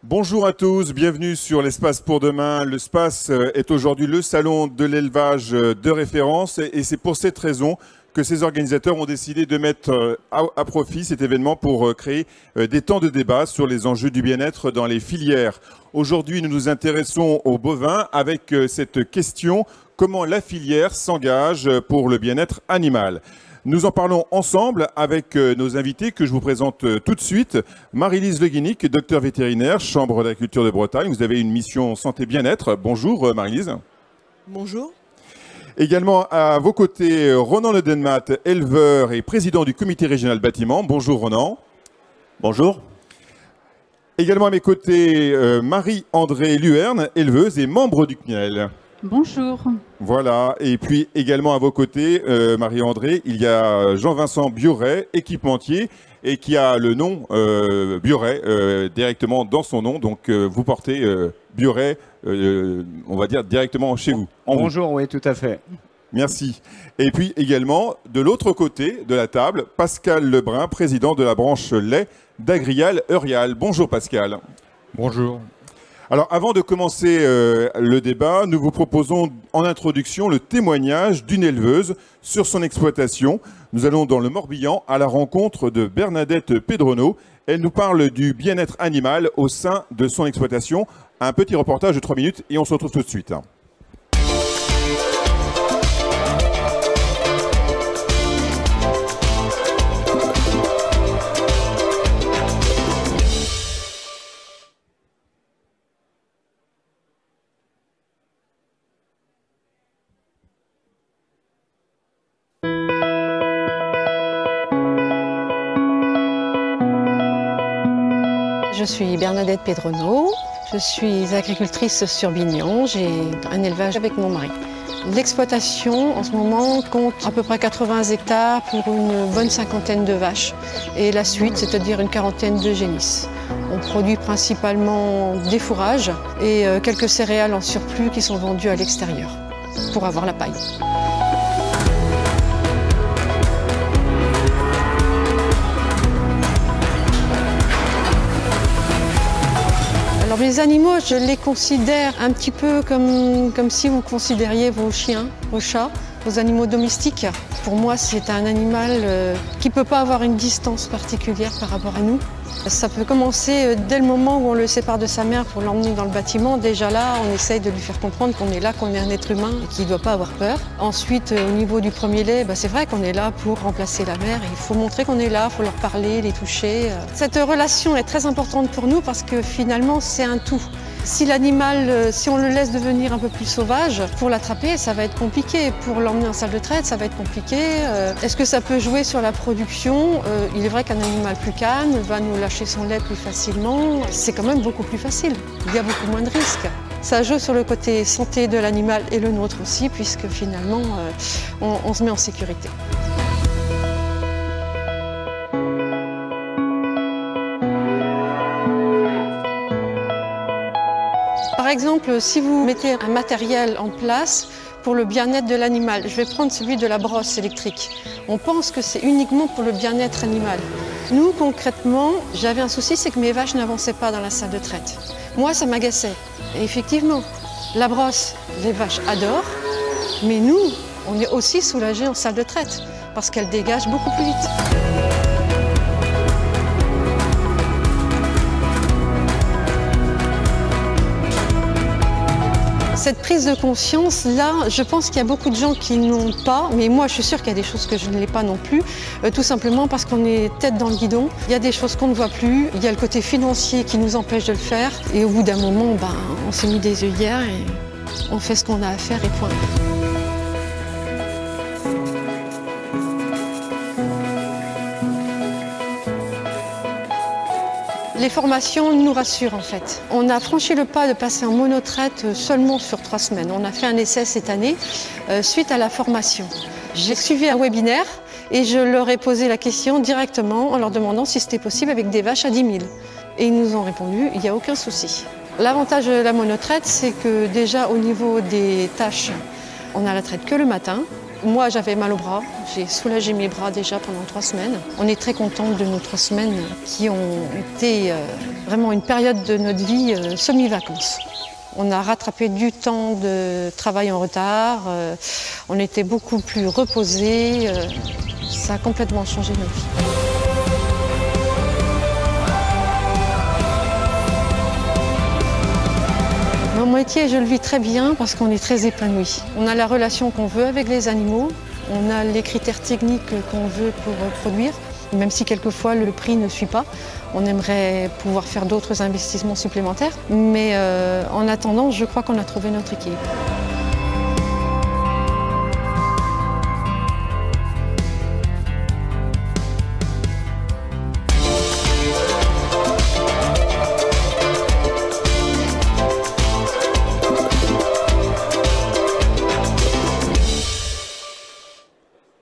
Bonjour à tous, bienvenue sur l'Espace pour demain. Le SPACE est aujourd'hui le salon de l'élevage de référence et c'est pour cette raison que ces organisateurs ont décidé de mettre à profit cet événement pour créer des temps de débat sur les enjeux du bien-être dans les filières. Aujourd'hui, nous nous intéressons aux bovins avec cette question: comment la filière s'engage pour le bien-être animal? Nous en parlons ensemble avec nos invités que je vous présente tout de suite. Marie-Lise Le Guinic, docteur vétérinaire, Chambre d'agriculture de Bretagne. Vous avez une mission santé-bien-être. Bonjour Marie-Lise. Bonjour. Également à vos côtés, Ronan Le Denmat, éleveur et président du comité régional bâtiment. Bonjour Ronan. Bonjour. Également à mes côtés, Marie-André Luerne, éleveuse et membre du CNIEL. Bonjour. Voilà, et puis également à vos côtés, Marie-André, il y a Jean-Vincent Bioret, équipementier, et qui a le nom Bioret directement dans son nom. Donc vous portez Bioret, on va dire directement chez vous. Bonjour, oui, tout à fait. Merci. Et puis également, de l'autre côté de la table, Pascal Lebrun, président de la branche lait d'Agrial Eurial. Bonjour Pascal. Bonjour. Alors, avant de commencer le débat, nous vous proposons en introduction le témoignage d'une éleveuse sur son exploitation. Nous allons dans le Morbihan à la rencontre de Bernadette Pedrono. Elle nous parle du bien-être animal au sein de son exploitation. Un petit reportage de 3 minutes et on se retrouve tout de suite. Je suis Bernadette Pedrono, je suis agricultrice sur Bignon, j'ai un élevage avec mon mari. L'exploitation en ce moment compte à peu près 80 hectares pour une bonne cinquantaine de vaches et la suite, c'est-à-dire une quarantaine de génisses. On produit principalement des fourrages et quelques céréales en surplus qui sont vendues à l'extérieur pour avoir la paille. Alors les animaux, je les considère un petit peu comme si vous considériez vos chiens, vos chats, vos animaux domestiques. Pour moi, c'est un animal qui ne peut pas avoir une distance particulière par rapport à nous. Ça peut commencer dès le moment où on le sépare de sa mère pour l'emmener dans le bâtiment. Déjà là, on essaye de lui faire comprendre qu'on est là, qu'on est un être humain et qu'il ne doit pas avoir peur. Ensuite, au niveau du premier lait, c'est vrai qu'on est là pour remplacer la mère. Il faut montrer qu'on est là, il faut leur parler, les toucher. Cette relation est très importante pour nous parce que finalement, c'est un tout. Si l'animal, si on le laisse devenir un peu plus sauvage, pour l'attraper, ça va être compliqué. Pour l'emmener en salle de traite, ça va être compliqué. Est-ce que ça peut jouer sur la production? Il est vrai qu'un animal plus calme va nous lâcher son lait plus facilement. C'est quand même beaucoup plus facile. Il y a beaucoup moins de risques. Ça joue sur le côté santé de l'animal et le nôtre aussi, puisque finalement, on se met en sécurité. Par exemple, si vous mettez un matériel en place pour le bien-être de l'animal, je vais prendre celui de la brosse électrique. On pense que c'est uniquement pour le bien-être animal. Nous, concrètement, j'avais un souci, c'est que mes vaches n'avançaient pas dans la salle de traite. Moi, ça m'agaçait. Et effectivement, la brosse, les vaches adorent, mais nous, on est aussi soulagés en salle de traite parce qu'elle dégage beaucoup plus vite. Cette prise de conscience, là, je pense qu'il y a beaucoup de gens qui n'ont pas, mais moi je suis sûre qu'il y a des choses que je ne l'ai pas non plus, tout simplement parce qu'on est tête dans le guidon. Il y a des choses qu'on ne voit plus, il y a le côté financier qui nous empêche de le faire, et au bout d'un moment, on s'est mis des œillères et on fait ce qu'on a à faire et point. Les formations nous rassurent en fait. On a franchi le pas de passer en monotraite seulement sur 3 semaines. On a fait un essai cette année suite à la formation. J'ai suivi un webinaire et je leur ai posé la question directement en leur demandant si c'était possible avec des vaches à 10 000. Et ils nous ont répondu, il n'y a aucun souci. L'avantage de la monotraite, c'est que déjà au niveau des tâches, on a la traite que le matin. Moi, j'avais mal au bras. J'ai soulagé mes bras déjà pendant 3 semaines. On est très contents de nos 3 semaines qui ont été vraiment une période de notre vie semi-vacances. On a rattrapé du temps de travail en retard. On était beaucoup plus reposés. Ça a complètement changé nos vies. Mon métier, je le vis très bien parce qu'on est très épanouis. On a la relation qu'on veut avec les animaux, on a les critères techniques qu'on veut pour produire, même si quelquefois le prix ne suit pas. On aimerait pouvoir faire d'autres investissements supplémentaires, mais en attendant, je crois qu'on a trouvé notre équilibre.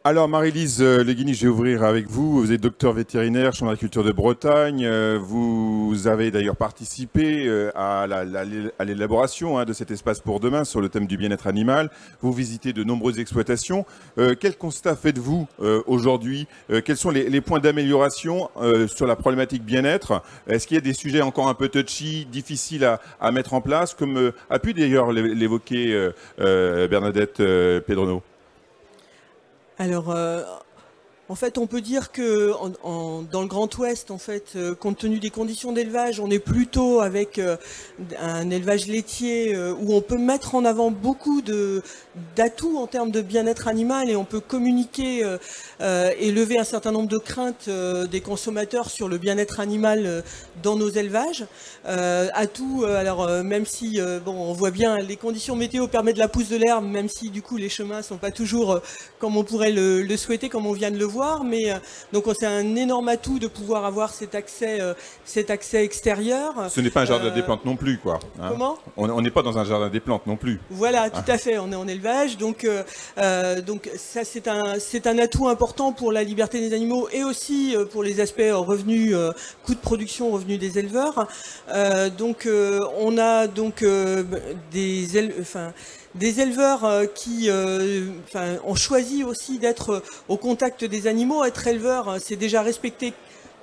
Alors Marie-Lise Leguigny, je vais ouvrir avec vous. Vous êtes docteur vétérinaire, Chambre d'agriculture de Bretagne. Vous avez d'ailleurs participé à l'élaboration de cet espace pour demain sur le thème du bien-être animal. Vous visitez de nombreuses exploitations. Quel constat faites-vous aujourd'hui? Quels sont les points d'amélioration sur la problématique bien-être? Est-ce qu'il y a des sujets encore un peu touchy, difficiles à mettre en place, comme a pu d'ailleurs l'évoquer Bernadette Pedrono? Alors, en fait, on peut dire que dans le Grand Ouest, en fait, compte tenu des conditions d'élevage, on est plutôt avec un élevage laitier où on peut mettre en avant beaucoup d'atouts en termes de bien-être animal et on peut communiquer et lever un certain nombre de craintes des consommateurs sur le bien-être animal dans nos élevages. Atouts, alors même si bon, on voit bien les conditions météo permettent de la pousse de l'herbe, même si du coup les chemins sont pas toujours comme on pourrait le souhaiter, comme on vient de le voir, mais donc c'est un énorme atout de pouvoir avoir cet accès extérieur. Ce n'est pas un jardin des plantes non plus, quoi. Hein. Comment? On n'est pas dans un jardin des plantes non plus. Voilà, tout à fait. On est en élevage, donc ça c'est un atout important pour la liberté des animaux et aussi pour les aspects revenus, coûts de production, revenus des éleveurs. On a donc des éleveurs qui ont choisi aussi d'être au contact des animaux. Être éleveur, c'est déjà respecter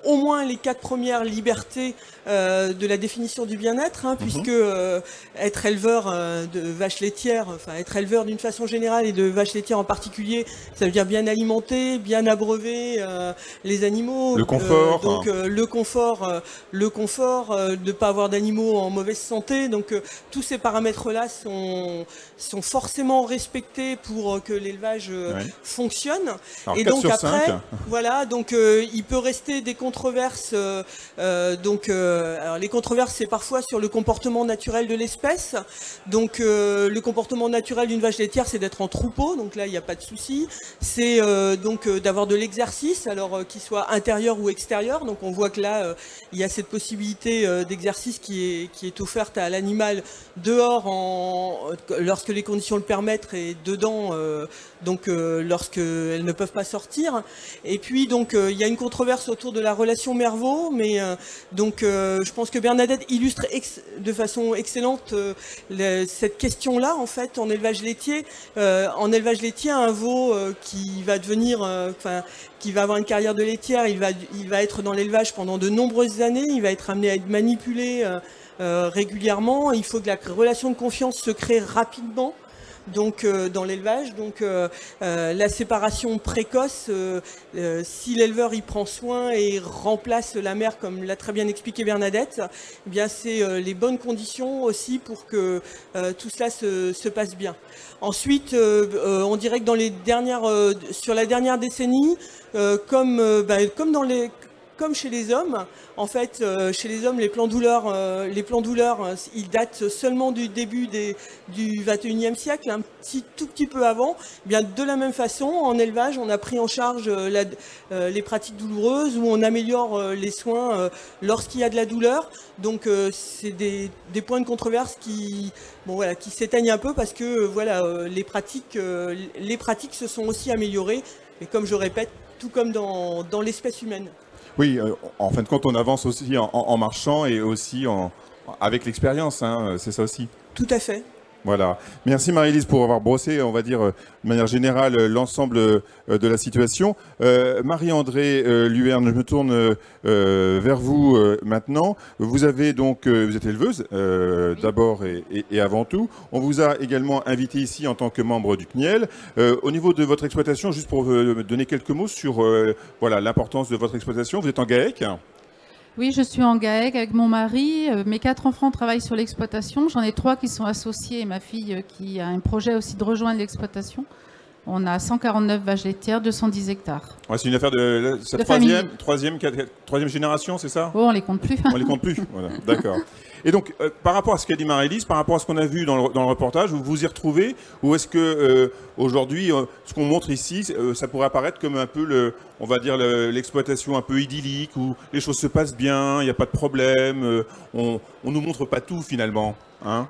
au moins les 4 premières libertés de la définition du bien-être, puisque être éleveur de vaches laitières, enfin être éleveur d'une façon générale et de vaches laitières en particulier, ça veut dire bien alimenter, bien abreuver les animaux. Le confort. Le confort, de ne pas avoir d'animaux en mauvaise santé. Donc tous ces paramètres-là sont forcément respectés pour que l'élevage fonctionne. Alors, et donc après, 5. Voilà, donc il peut rester des controverses. Alors les controverses, c'est parfois sur le comportement naturel de l'espèce. Donc le comportement naturel d'une vache laitière, c'est d'être en troupeau. Donc là, il n'y a pas de souci. C'est donc d'avoir de l'exercice, alors qu'il soit intérieur ou extérieur. Donc on voit que là, il y a cette possibilité d'exercice qui est offerte à l'animal dehors lorsque les conditions le permettent et dedans lorsqu'elles ne peuvent pas sortir. Et puis donc il y a une controverse autour de la relation mère-veau, mais je pense que Bernadette illustre de façon excellente cette question-là en fait en élevage laitier. En élevage laitier, un veau qui va devenir, qui va avoir une carrière de laitière, il va être dans l'élevage pendant de nombreuses années, il va être amené à être manipulé régulièrement. Il faut que la relation de confiance se crée rapidement. Donc dans l'élevage, la séparation précoce, si l'éleveur y prend soin et remplace la mère comme l'a très bien expliqué Bernadette, eh bien c'est les bonnes conditions aussi pour que tout cela se passe bien. Ensuite, on dirait que sur la dernière décennie, comme chez les hommes, en fait, chez les hommes, les plans douleurs, ils datent seulement du début du 21e siècle, tout petit peu avant. Eh bien, de la même façon, en élevage, on a pris en charge les pratiques douloureuses, où on améliore les soins lorsqu'il y a de la douleur. Donc, c'est des points de controverse qui s'éteignent un peu parce que les pratiques se sont aussi améliorées. Et comme je répète, tout comme dans l'espèce humaine. Oui, en fin de compte, on avance aussi en marchant et aussi avec l'expérience, c'est ça aussi. Tout à fait. Voilà. Merci Marie-Lise pour avoir brossé, on va dire, de manière générale, l'ensemble de la situation. Marie-André Luerne, je me tourne vers vous maintenant. Vous avez donc, vous êtes éleveuse d'abord et avant tout. On vous a également invité ici en tant que membre du CNIEL. Au niveau de votre exploitation, juste pour vous donner quelques mots sur voilà, l'importance de votre exploitation, vous êtes en GAEC ? Oui, je suis en GAEC avec mon mari. Mes 4 enfants travaillent sur l'exploitation. J'en ai 3 qui sont associés et ma fille qui a un projet aussi de rejoindre l'exploitation. On a 149 vaches laitières, 210 hectares. Ouais, c'est une affaire de troisième génération, c'est ça? Oh, on les compte plus. On les compte plus, voilà, d'accord. Et donc, par rapport à ce qu'a dit Marie-Lise, par rapport à ce qu'on a vu dans le reportage, vous vous y retrouvez? Ou est-ce que aujourd'hui, ce qu'on montre ici, ça pourrait apparaître comme un peu, on va dire, l'exploitation un peu idyllique, où les choses se passent bien, il n'y a pas de problème, on nous montre pas tout finalement, hein?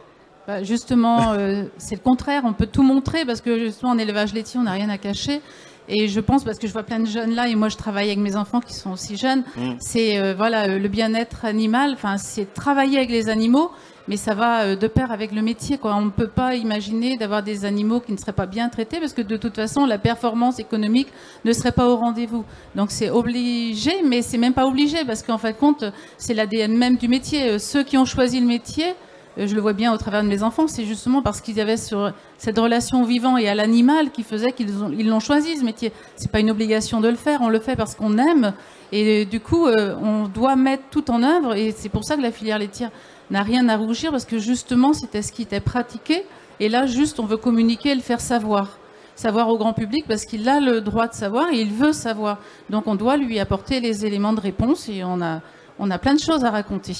Bah justement, c'est le contraire. On peut tout montrer parce que justement, en élevage laitier, on n'a rien à cacher. Et je pense, parce que je vois plein de jeunes là, et moi je travaille avec mes enfants qui sont aussi jeunes, c'est voilà, le bien-être animal, c'est travailler avec les animaux, mais ça va de pair avec le métier, quoi. On ne peut pas imaginer d'avoir des animaux qui ne seraient pas bien traités, parce que de toute façon, la performance économique ne serait pas au rendez-vous. Donc c'est obligé, mais c'est même pas obligé, parce qu'en fin de compte, c'est l'ADN même du métier. Ceux qui ont choisi le métier, je le vois bien au travers de mes enfants, c'est justement parce qu'ils avaient sur cette relation au vivant et à l'animal qui faisait qu'ils l'ont choisi, ce métier. C'est pas une obligation de le faire, on le fait parce qu'on aime. Et du coup, on doit mettre tout en œuvre. Et c'est pour ça que la filière laitière n'a rien à rougir, parce que justement, c'était ce qui était pratiqué. Et là, juste, on veut communiquer et le faire savoir. Savoir au grand public, parce qu'il a le droit de savoir et il veut savoir. Donc, on doit lui apporter les éléments de réponse et on a plein de choses à raconter.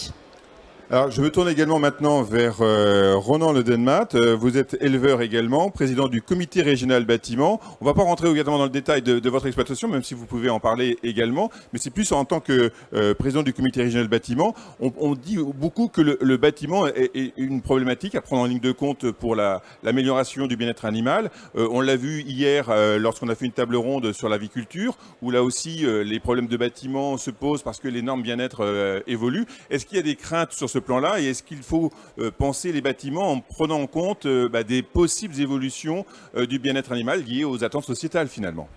Alors, je me tourne également maintenant vers Ronan Le Denmat. Vous êtes éleveur également, président du comité régional bâtiment. On ne va pas rentrer également dans le détail de votre exploitation, même si vous pouvez en parler également. Mais c'est plus en tant que président du comité régional bâtiment. On dit beaucoup que le bâtiment est une problématique à prendre en ligne de compte pour l'amélioration du bien-être animal. On l'a vu hier lorsqu'on a fait une table ronde sur l'aviculture, où là aussi les problèmes de bâtiment se posent parce que les normes bien-être évoluent. Est-ce qu'il y a des craintes sur ce plan-là, et est-ce qu'il faut penser les bâtiments en prenant en compte des possibles évolutions du bien-être animal liées aux attentes sociétales finalement?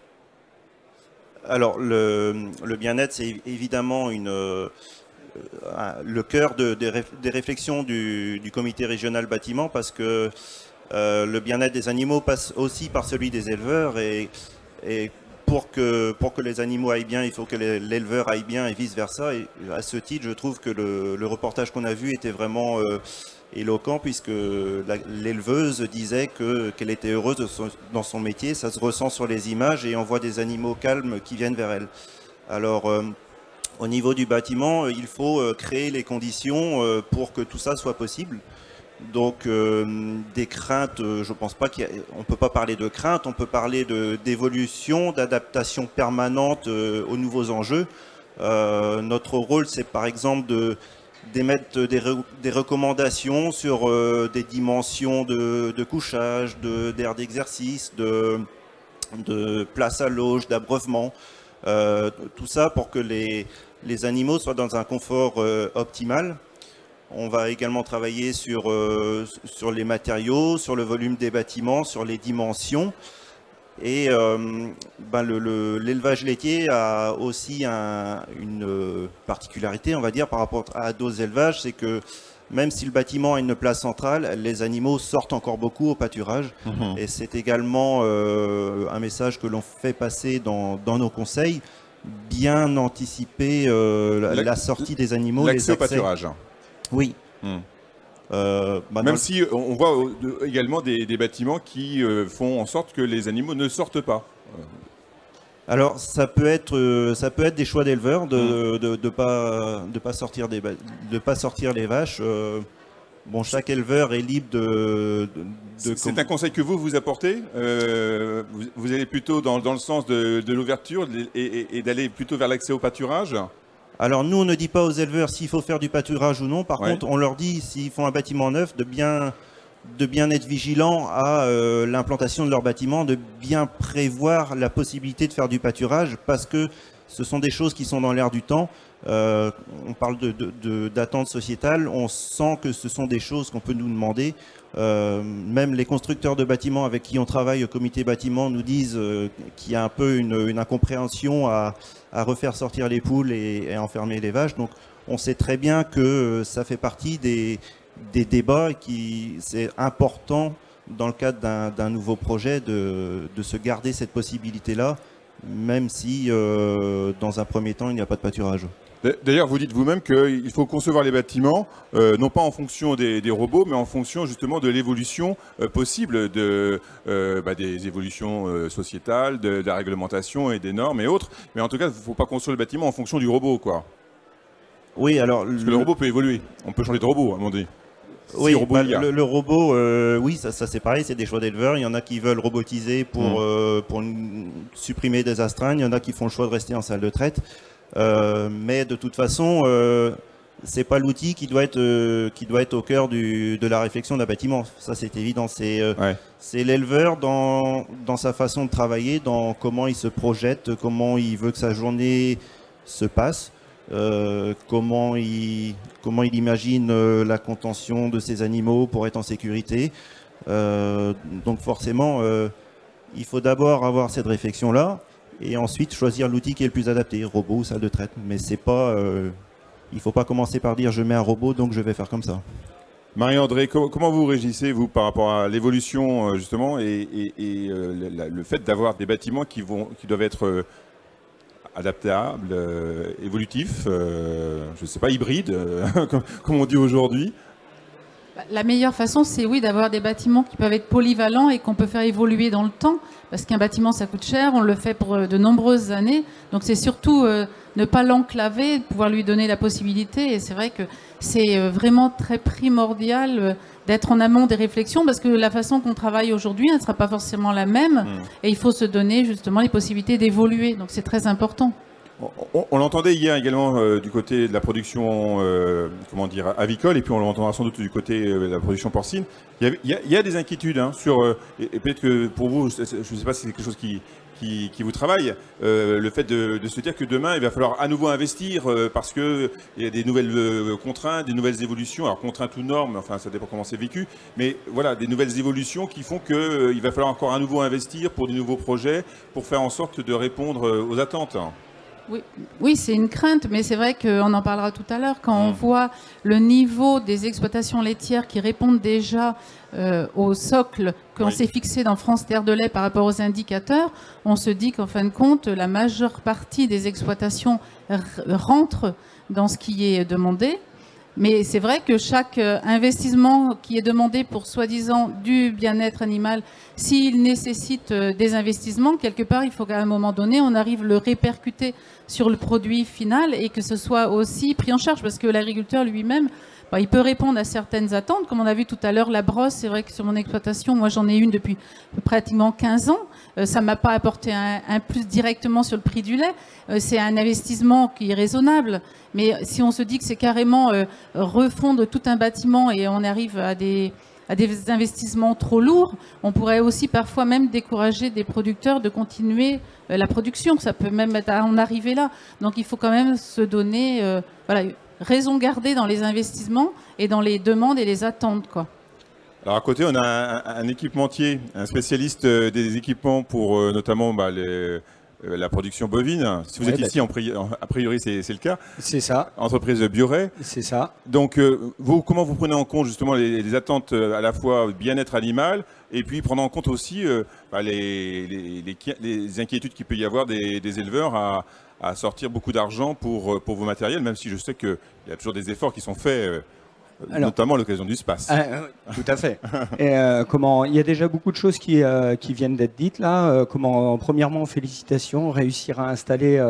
Alors le bien-être, c'est évidemment le cœur des réflexions du comité régional bâtiment, parce que le bien-être des animaux passe aussi par celui des éleveurs, et pour que les animaux aillent bien, il faut que l'éleveur aille bien et vice-versa. Et à ce titre, je trouve que le reportage qu'on a vu était vraiment éloquent, puisque l'éleveuse disait qu'elle était heureuse dans son métier. Ça se ressent sur les images et on voit des animaux calmes qui viennent vers elle. Alors, au niveau du bâtiment, il faut créer les conditions pour que tout ça soit possible. Donc des craintes, je pense pas on peut pas parler de craintes, on peut parler d'évolution, d'adaptation permanente aux nouveaux enjeux. Notre rôle, c'est par exemple d'émettre des recommandations sur des dimensions de couchage, d'aires d'exercice, de place à lauge, d'abreuvement, tout ça pour que les animaux soient dans un confort optimal. On va également travailler sur les matériaux, sur le volume des bâtiments, sur les dimensions. Et l'élevage laitier a aussi une particularité, on va dire, par rapport à d'autres élevages, c'est que même si le bâtiment a une place centrale, les animaux sortent encore beaucoup au pâturage. Et c'est également un message que l'on fait passer dans nos conseils, bien anticiper la sortie des animaux. L'accès au pâturage. Oui. Même si on voit également des bâtiments qui font en sorte que les animaux ne sortent pas. Alors ça peut être des choix d'éleveurs de pas sortir les vaches. Bon, chaque éleveur est libre de c'est un conseil que vous apportez. Vous allez plutôt dans le sens de l'ouverture et d'aller plutôt vers l'accès au pâturage. Alors nous, on ne dit pas aux éleveurs s'il faut faire du pâturage ou non. Par contre, on leur dit, s'ils font un bâtiment neuf, de bien être vigilants à l'implantation de leur bâtiment, de bien prévoir la possibilité de faire du pâturage, parce que ce sont des choses qui sont dans l'air du temps. On parle d'attente sociétale, on sent que ce sont des choses qu'on peut nous demander. Même les constructeurs de bâtiments avec qui on travaille au comité bâtiment nous disent qu'il y a un peu une incompréhension à refaire sortir les poules et enfermer l'élevage. Donc on sait très bien que ça fait partie des débats et que c'est important dans le cadre d'un nouveau projet de se garder cette possibilité-là, même si dans un premier temps il n'y a pas de pâturage. D'ailleurs, vous dites vous-même qu'il faut concevoir les bâtiments, non pas en fonction des robots, mais en fonction justement de l'évolution possible des évolutions sociétales, de la réglementation et des normes et autres. Mais en tout cas, il ne faut pas construire le bâtiment en fonction du robot, quoi. Oui, alors... Parce que le robot peut évoluer. On peut changer de robot, à un moment donné. Oui, le robot, oui, ça c'est pareil, c'est des choix d'éleveurs. Il y en a qui veulent robotiser pour supprimer des astreintes. Il y en a qui font le choix de rester en salle de traite. Mais de toute façon, c'est pas l'outil qui doit être au cœur de la réflexion d'un bâtiment. Ça, c'est évident. C'est l'éleveur dans sa façon de travailler, dans comment il se projette, comment il veut que sa journée se passe, comment il imagine la contention de ses animaux pour être en sécurité. Donc forcément, il faut d'abord avoir cette réflexion-là. Et ensuite choisir l'outil qui est le plus adapté, robot ou salle de traite. Mais c'est pas, il ne faut pas commencer par dire je mets un robot donc je vais faire comme ça. Marie-André, comment vous régissez vous par rapport à l'évolution justement et le fait d'avoir des bâtiments qui doivent être adaptables, évolutifs, je ne sais pas, hybrides, comme on dit aujourd'hui? La meilleure façon, c'est oui, d'avoir des bâtiments qui peuvent être polyvalents et qu'on peut faire évoluer dans le temps. Parce qu'un bâtiment, ça coûte cher, on le fait pour de nombreuses années. Donc c'est surtout ne pas l'enclaver, pouvoir lui donner la possibilité. Et c'est vrai que c'est vraiment très primordial d'être en amont des réflexions, parce que la façon qu'on travaille aujourd'hui, elle ne sera pas forcément la même. Et il faut se donner justement les possibilités d'évoluer. Donc c'est très important. On l'entendait hier également du côté de la production avicole, et puis on l'entendra sans doute du côté de la production porcine. Il y a des inquiétudes sur, et peut-être que pour vous, je ne sais pas si c'est quelque chose qui vous travaille, le fait de se dire que demain il va falloir à nouveau investir parce qu'il y a des nouvelles contraintes, des nouvelles évolutions, alors contraintes ou normes, enfin ça dépend comment c'est vécu, mais voilà, des nouvelles évolutions qui font qu'il va falloir encore à nouveau investir pour des nouveaux projets, pour faire en sorte de répondre aux attentes. Oui, c'est une crainte, mais c'est vrai qu'on en parlera tout à l'heure. Quand on voit le niveau des exploitations laitières qui répondent déjà au socle qu'on s'est fixé dans France Terre de Lait par rapport aux indicateurs, on se dit qu'en fin de compte, la majeure partie des exploitations rentre dans ce qui est demandé. Mais c'est vrai que chaque investissement qui est demandé pour soi-disant du bien-être animal, s'il nécessite des investissements, quelque part, il faut qu'à un moment donné, on arrive à le répercuter sur le produit final et que ce soit aussi pris en charge. Parce que l'agriculteur lui-même, il peut répondre à certaines attentes. Comme on a vu tout à l'heure, la brosse, c'est vrai que sur mon exploitation, moi j'en ai une depuis pratiquement 15 ans. Ça ne m'a pas apporté un plus directement sur le prix du lait. C'est un investissement qui est raisonnable. Mais si on se dit que c'est carrément refondre tout un bâtiment et on arrive à des investissements trop lourds, on pourrait aussi parfois même décourager des producteurs de continuer la production. Ça peut même en arriver là. Donc il faut quand même se donner raison garder dans les investissements et dans les demandes et les attentes, quoi. Alors à côté, on a un équipementier, un spécialiste des équipements pour notamment la production bovine. Si vous êtes ici, a priori, c'est le cas. C'est ça. Entreprise Bioré. C'est ça. Donc, comment vous prenez en compte justement les attentes à la fois bien-être animal et puis prendre en compte aussi les inquiétudes qu'il peut y avoir des éleveurs à sortir beaucoup d'argent pour vos matériels, même si je sais qu'il y a toujours des efforts qui sont faits. Notamment à l'occasion du SPACE. Tout à fait. Et, il y a déjà beaucoup de choses qui viennent d'être dites là. Premièrement, félicitations, réussir à installer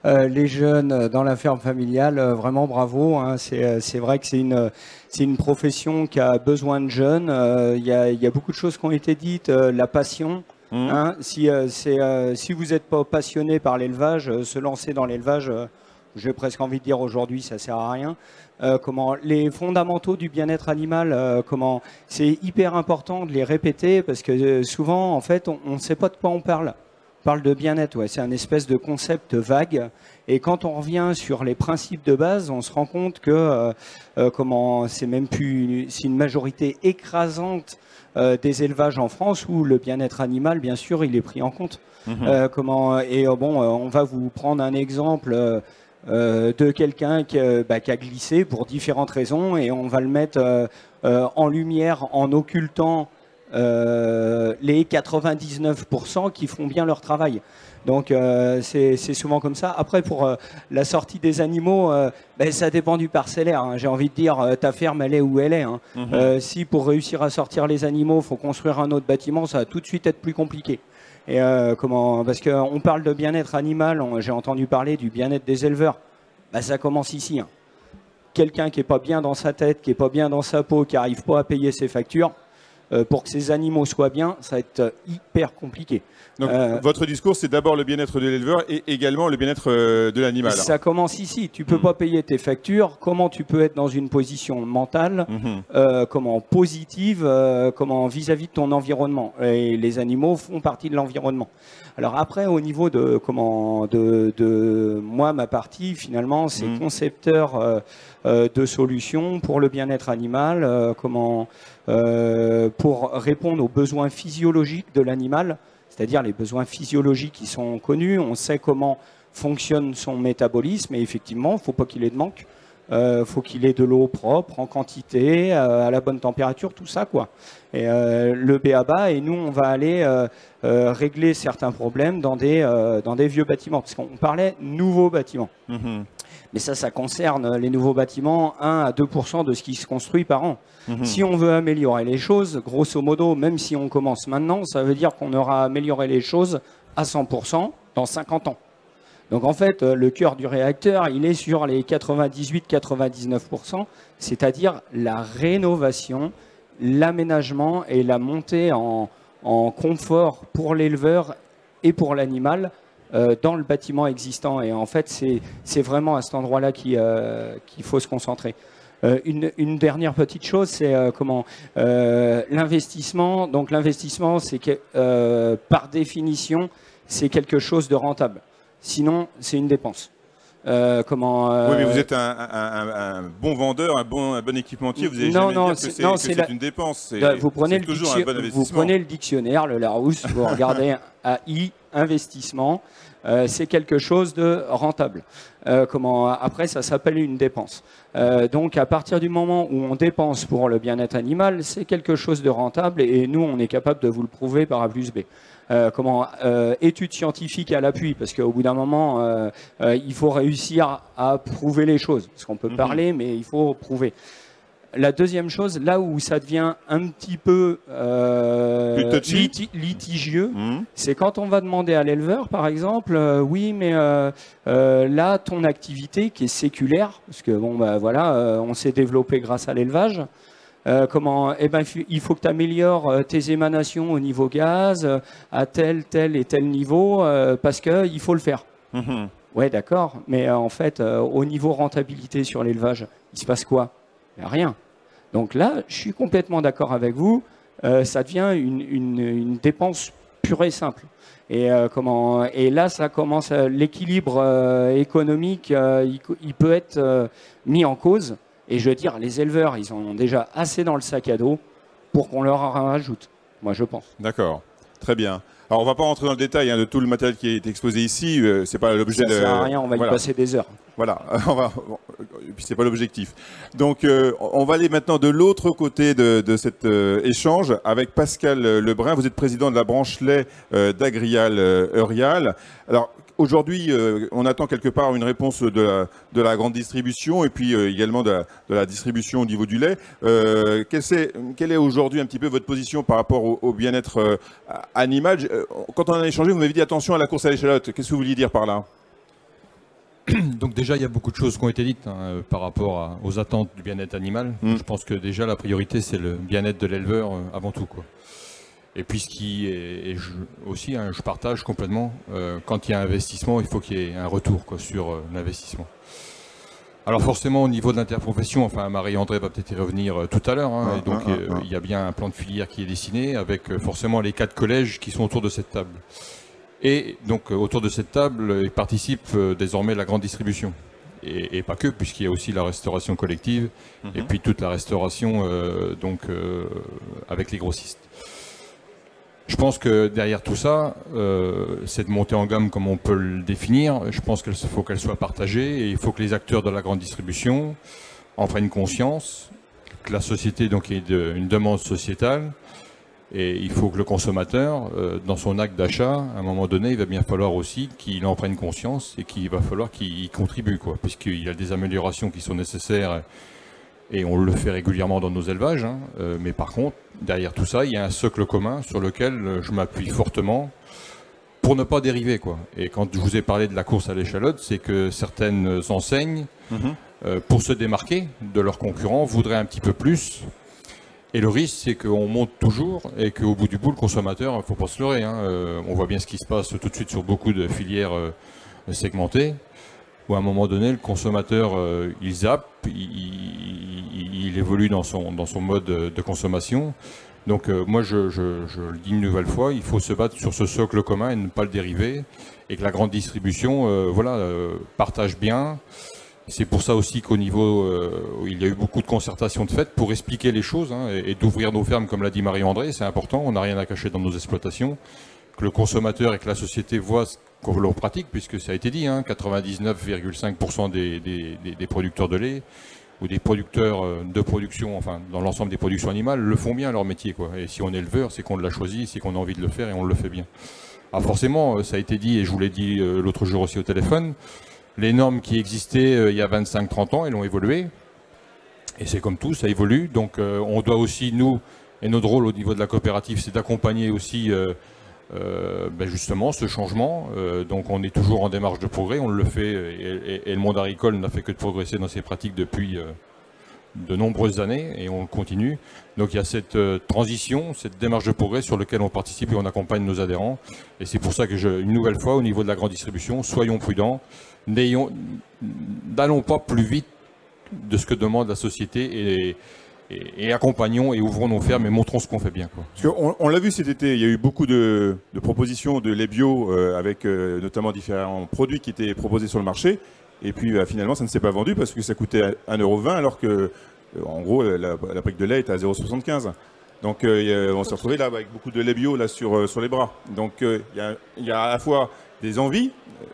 les jeunes dans la ferme familiale, vraiment bravo. C'est vrai que c'est une profession qui a besoin de jeunes. Il y a beaucoup de choses qui ont été dites, la passion. Si vous n'êtes pas passionné par l'élevage, se lancer dans l'élevage, j'ai presque envie de dire aujourd'hui, ça sert à rien. Les fondamentaux du bien-être animal, c'est hyper important de les répéter parce que souvent, en fait, on ne sait pas de quoi on parle. parle de bien-être, ouais, c'est un espèce de concept vague. Et quand on revient sur les principes de base, on se rend compte que c'est même plus c'est une majorité écrasante des élevages en France où le bien-être animal, bien sûr, il est pris en compte. On va vous prendre un exemple de quelqu'un qui a glissé pour différentes raisons et on va le mettre en lumière en occultant les 99% qui font bien leur travail. Donc c'est souvent comme ça. Après, pour la sortie des animaux, ça dépend du parcellaire. Hein. J'ai envie de dire, ta ferme, elle est où elle est. Hein. Si pour réussir à sortir les animaux, il faut construire un autre bâtiment, ça va tout de suite être plus compliqué. Et parce qu'on parle de bien-être animal, j'ai entendu parler du bien-être des éleveurs. Ça commence ici. Hein. Quelqu'un qui n'est pas bien dans sa tête, qui n'est pas bien dans sa peau, qui n'arrive pas à payer ses factures, pour que ces animaux soient bien, ça va être hyper compliqué. Donc, votre discours, c'est d'abord le bien-être de l'éleveur et également le bien-être de l'animal. Ça commence ici. Tu ne peux pas payer tes factures. Comment tu peux être dans une position mentale, positive, vis-à-vis de ton environnement. Et les animaux font partie de l'environnement. Alors après, au niveau de moi, ma partie, finalement, c'est concepteur de solutions pour le bien-être animal, pour répondre aux besoins physiologiques de l'animal, c'est-à-dire les besoins physiologiques qui sont connus. On sait comment fonctionne son métabolisme et effectivement, il ne faut pas qu'il ait de manque. Faut qu'il ait de l'eau propre, en quantité, à la bonne température, tout ça, quoi. Et le b.a.-ba, et nous, on va aller régler certains problèmes dans des vieux bâtiments, parce qu'on parlait nouveaux bâtiments. Mais ça concerne les nouveaux bâtiments, 1 à 2% de ce qui se construit par an. Si on veut améliorer les choses, grosso modo, même si on commence maintenant, ça veut dire qu'on aura amélioré les choses à 100% dans 50 ans. Donc en fait, le cœur du réacteur, il est sur les 98-99%, c'est-à-dire la rénovation, l'aménagement et la montée en confort pour l'éleveur et pour l'animal dans le bâtiment existant. Et en fait, c'est vraiment à cet endroit-là qu'il faut se concentrer. Une dernière petite chose, c'est l'investissement. Donc l'investissement, c'est que par définition, c'est quelque chose de rentable. Sinon, c'est une dépense. Oui, mais vous êtes un bon vendeur, un bon équipementier. Vous n'allez jamais dire que c'est une dépense. Vous prenez le dictionnaire, le Larousse, vous regardez AI, investissement, c'est quelque chose de rentable. Après, ça s'appelle une dépense. Donc, à partir du moment où on dépense pour le bien-être animal, c'est quelque chose de rentable et nous, on est capable de vous le prouver par A plus B. Études scientifiques à l'appui, parce qu'au bout d'un moment, il faut réussir à prouver les choses. Parce qu'on peut parler, mais il faut prouver. La deuxième chose, là où ça devient un petit peu litigieux, c'est quand on va demander à l'éleveur, par exemple, oui, mais là, ton activité qui est séculaire, parce que on s'est développé grâce à l'élevage. Il faut que tu améliores tes émanations au niveau gaz à tel et tel niveau parce qu'il faut le faire. Ouais, d'accord, mais en fait, au niveau rentabilité sur l'élevage, il se passe quoi? Rien. Donc là, je suis complètement d'accord avec vous, ça devient une dépense pure et simple. Et là, ça commence, l'équilibre économique, il peut être mis en cause. Et je veux dire, les éleveurs, ils en ont déjà assez dans le sac à dos pour qu'on leur en rajoute. Moi, je pense. D'accord. Très bien. Alors, on ne va pas rentrer dans le détail de tout le matériel qui est exposé ici. C'est pas l'objet de... Ça ne sert à rien, on va y passer des heures. Voilà. Et puis, c'est pas l'objectif. Donc, on va aller maintenant de l'autre côté de cet échange avec Pascal Lebrun. Vous êtes président de la branche lait d'Agrial Eurial. Alors, aujourd'hui, on attend quelque part une réponse de la grande distribution et puis également de la distribution au niveau du lait. Quelle est aujourd'hui un petit peu votre position par rapport au bien-être animal? Quand on a échangé, vous m'avez dit attention à la course à l'échalote. Qu'est-ce que vous vouliez dire par là? Donc déjà, il y a beaucoup de choses qui ont été dites par rapport aux attentes du bien-être animal. Je pense que déjà, la priorité, c'est le bien-être de l'éleveur avant tout, quoi. Et puis ce qui est aussi, je partage complètement, quand il y a investissement, il faut qu'il y ait un retour sur l'investissement. Alors forcément, au niveau de l'interprofession, Marie-André va peut-être y revenir tout à l'heure, il y a bien un plan de filière qui est dessiné, avec forcément les 4 collèges qui sont autour de cette table. Et donc autour de cette table, il participe désormais la grande distribution. Et pas que, puisqu'il y a aussi la restauration collective, et puis toute la restauration avec les grossistes. Je pense que derrière tout ça, cette montée en gamme, comme on peut le définir, je pense qu'il faut qu'elle soit partagée, et il faut que les acteurs de la grande distribution en prennent conscience, que la société donc ait une demande sociétale, et il faut que le consommateur, dans son acte d'achat, à un moment donné, il va bien falloir aussi qu'il en prenne conscience et qu'il va falloir qu'il y contribue, quoi, puisqu'il y a des améliorations qui sont nécessaires et on le fait régulièrement dans nos élevages. Hein, mais par contre, derrière tout ça, il y a un socle commun sur lequel je m'appuie fortement pour ne pas dériver, quoi. Et quand je vous ai parlé de la course à l'échalote, c'est que certaines enseignes, pour se démarquer de leurs concurrents, voudraient un petit peu plus. Et le risque, c'est qu'on monte toujours et qu'au bout du bout, le consommateur, il ne faut pas se leurrer. Hein, on voit bien ce qui se passe tout de suite sur beaucoup de filières segmentées, où à un moment donné, le consommateur, il zappe, il évolue dans son mode de consommation. Donc moi, je le dis une nouvelle fois, il faut se battre sur ce socle commun et ne pas le dériver, et que la grande distribution partage bien. C'est pour ça aussi qu'au niveau, il y a eu beaucoup de concertations de fait pour expliquer les choses, hein, et d'ouvrir nos fermes, comme l'a dit Marie-André, c'est important, on n'a rien à cacher dans nos exploitations, que le consommateur et que la société voient ce qu'on leur pratique, puisque ça a été dit, hein, 99,5% des producteurs de lait ou des producteurs de production, enfin dans l'ensemble des productions animales, le font bien leur métier, quoi. Et si on est éleveur, c'est qu'on l'a choisi, c'est qu'on a envie de le faire et on le fait bien. Alors forcément, ça a été dit, et je vous l'ai dit l'autre jour aussi au téléphone, les normes qui existaient il y a 25-30 ans, elles ont évolué. Et c'est comme tout, ça évolue. Donc on doit aussi, nous, et notre rôle au niveau de la coopérative, c'est d'accompagner aussi justement ce changement. Donc on est toujours en démarche de progrès, on le fait, et le monde agricole n'a fait que de progresser dans ses pratiques depuis de nombreuses années, et on continue. Donc il y a cette transition, cette démarche de progrès sur laquelle on participe et on accompagne nos adhérents. Et c'est pour ça que une nouvelle fois, au niveau de la grande distribution, soyons prudents, n'allons pas plus vite de ce que demande la société, et accompagnons et ouvrons nos fermes et montrons ce qu'on fait bien, quoi. Parce qu'on l'a vu cet été, il y a eu beaucoup de propositions de lait bio avec notamment différents produits qui étaient proposés sur le marché. Et puis finalement, ça ne s'est pas vendu parce que ça coûtait 1,20 € alors que, en gros, la brique de lait est à 0,75 €. Donc on s'est retrouvé là avec beaucoup de lait bio là, sur les bras. Donc il y a à la fois des envies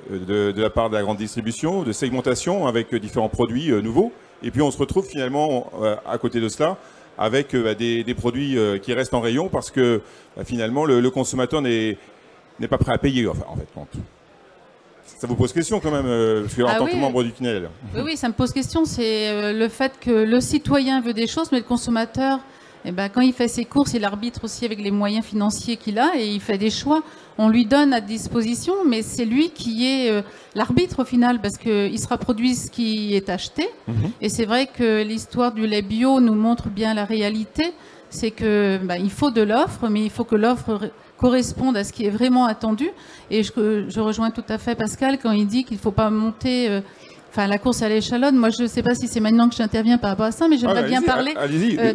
de la part de la grande distribution, de segmentation avec différents produits nouveaux. Et puis on se retrouve finalement à côté de cela avec des produits qui restent en rayon parce que finalement le consommateur n'est pas prêt à payer. Enfin, en fait, ça vous pose question quand même, parce que en tant que membre du CNEL. Oui, ça me pose question. C'est le fait que le citoyen veut des choses, mais le consommateur, quand il fait ses courses, il arbitre aussi avec les moyens financiers qu'il a et il fait des choix. On lui donne à disposition, mais c'est lui qui est l'arbitre au final, parce qu'il sera produit ce qui est acheté. Et c'est vrai que l'histoire du lait bio nous montre bien la réalité. C'est que il faut de l'offre, mais il faut que l'offre corresponde à ce qui est vraiment attendu. Et je rejoins tout à fait Pascal quand il dit qu'il ne faut pas monter la course à l'échalote. Moi, je ne sais pas si c'est maintenant que j'interviens par rapport à ça, mais j'aimerais bien parler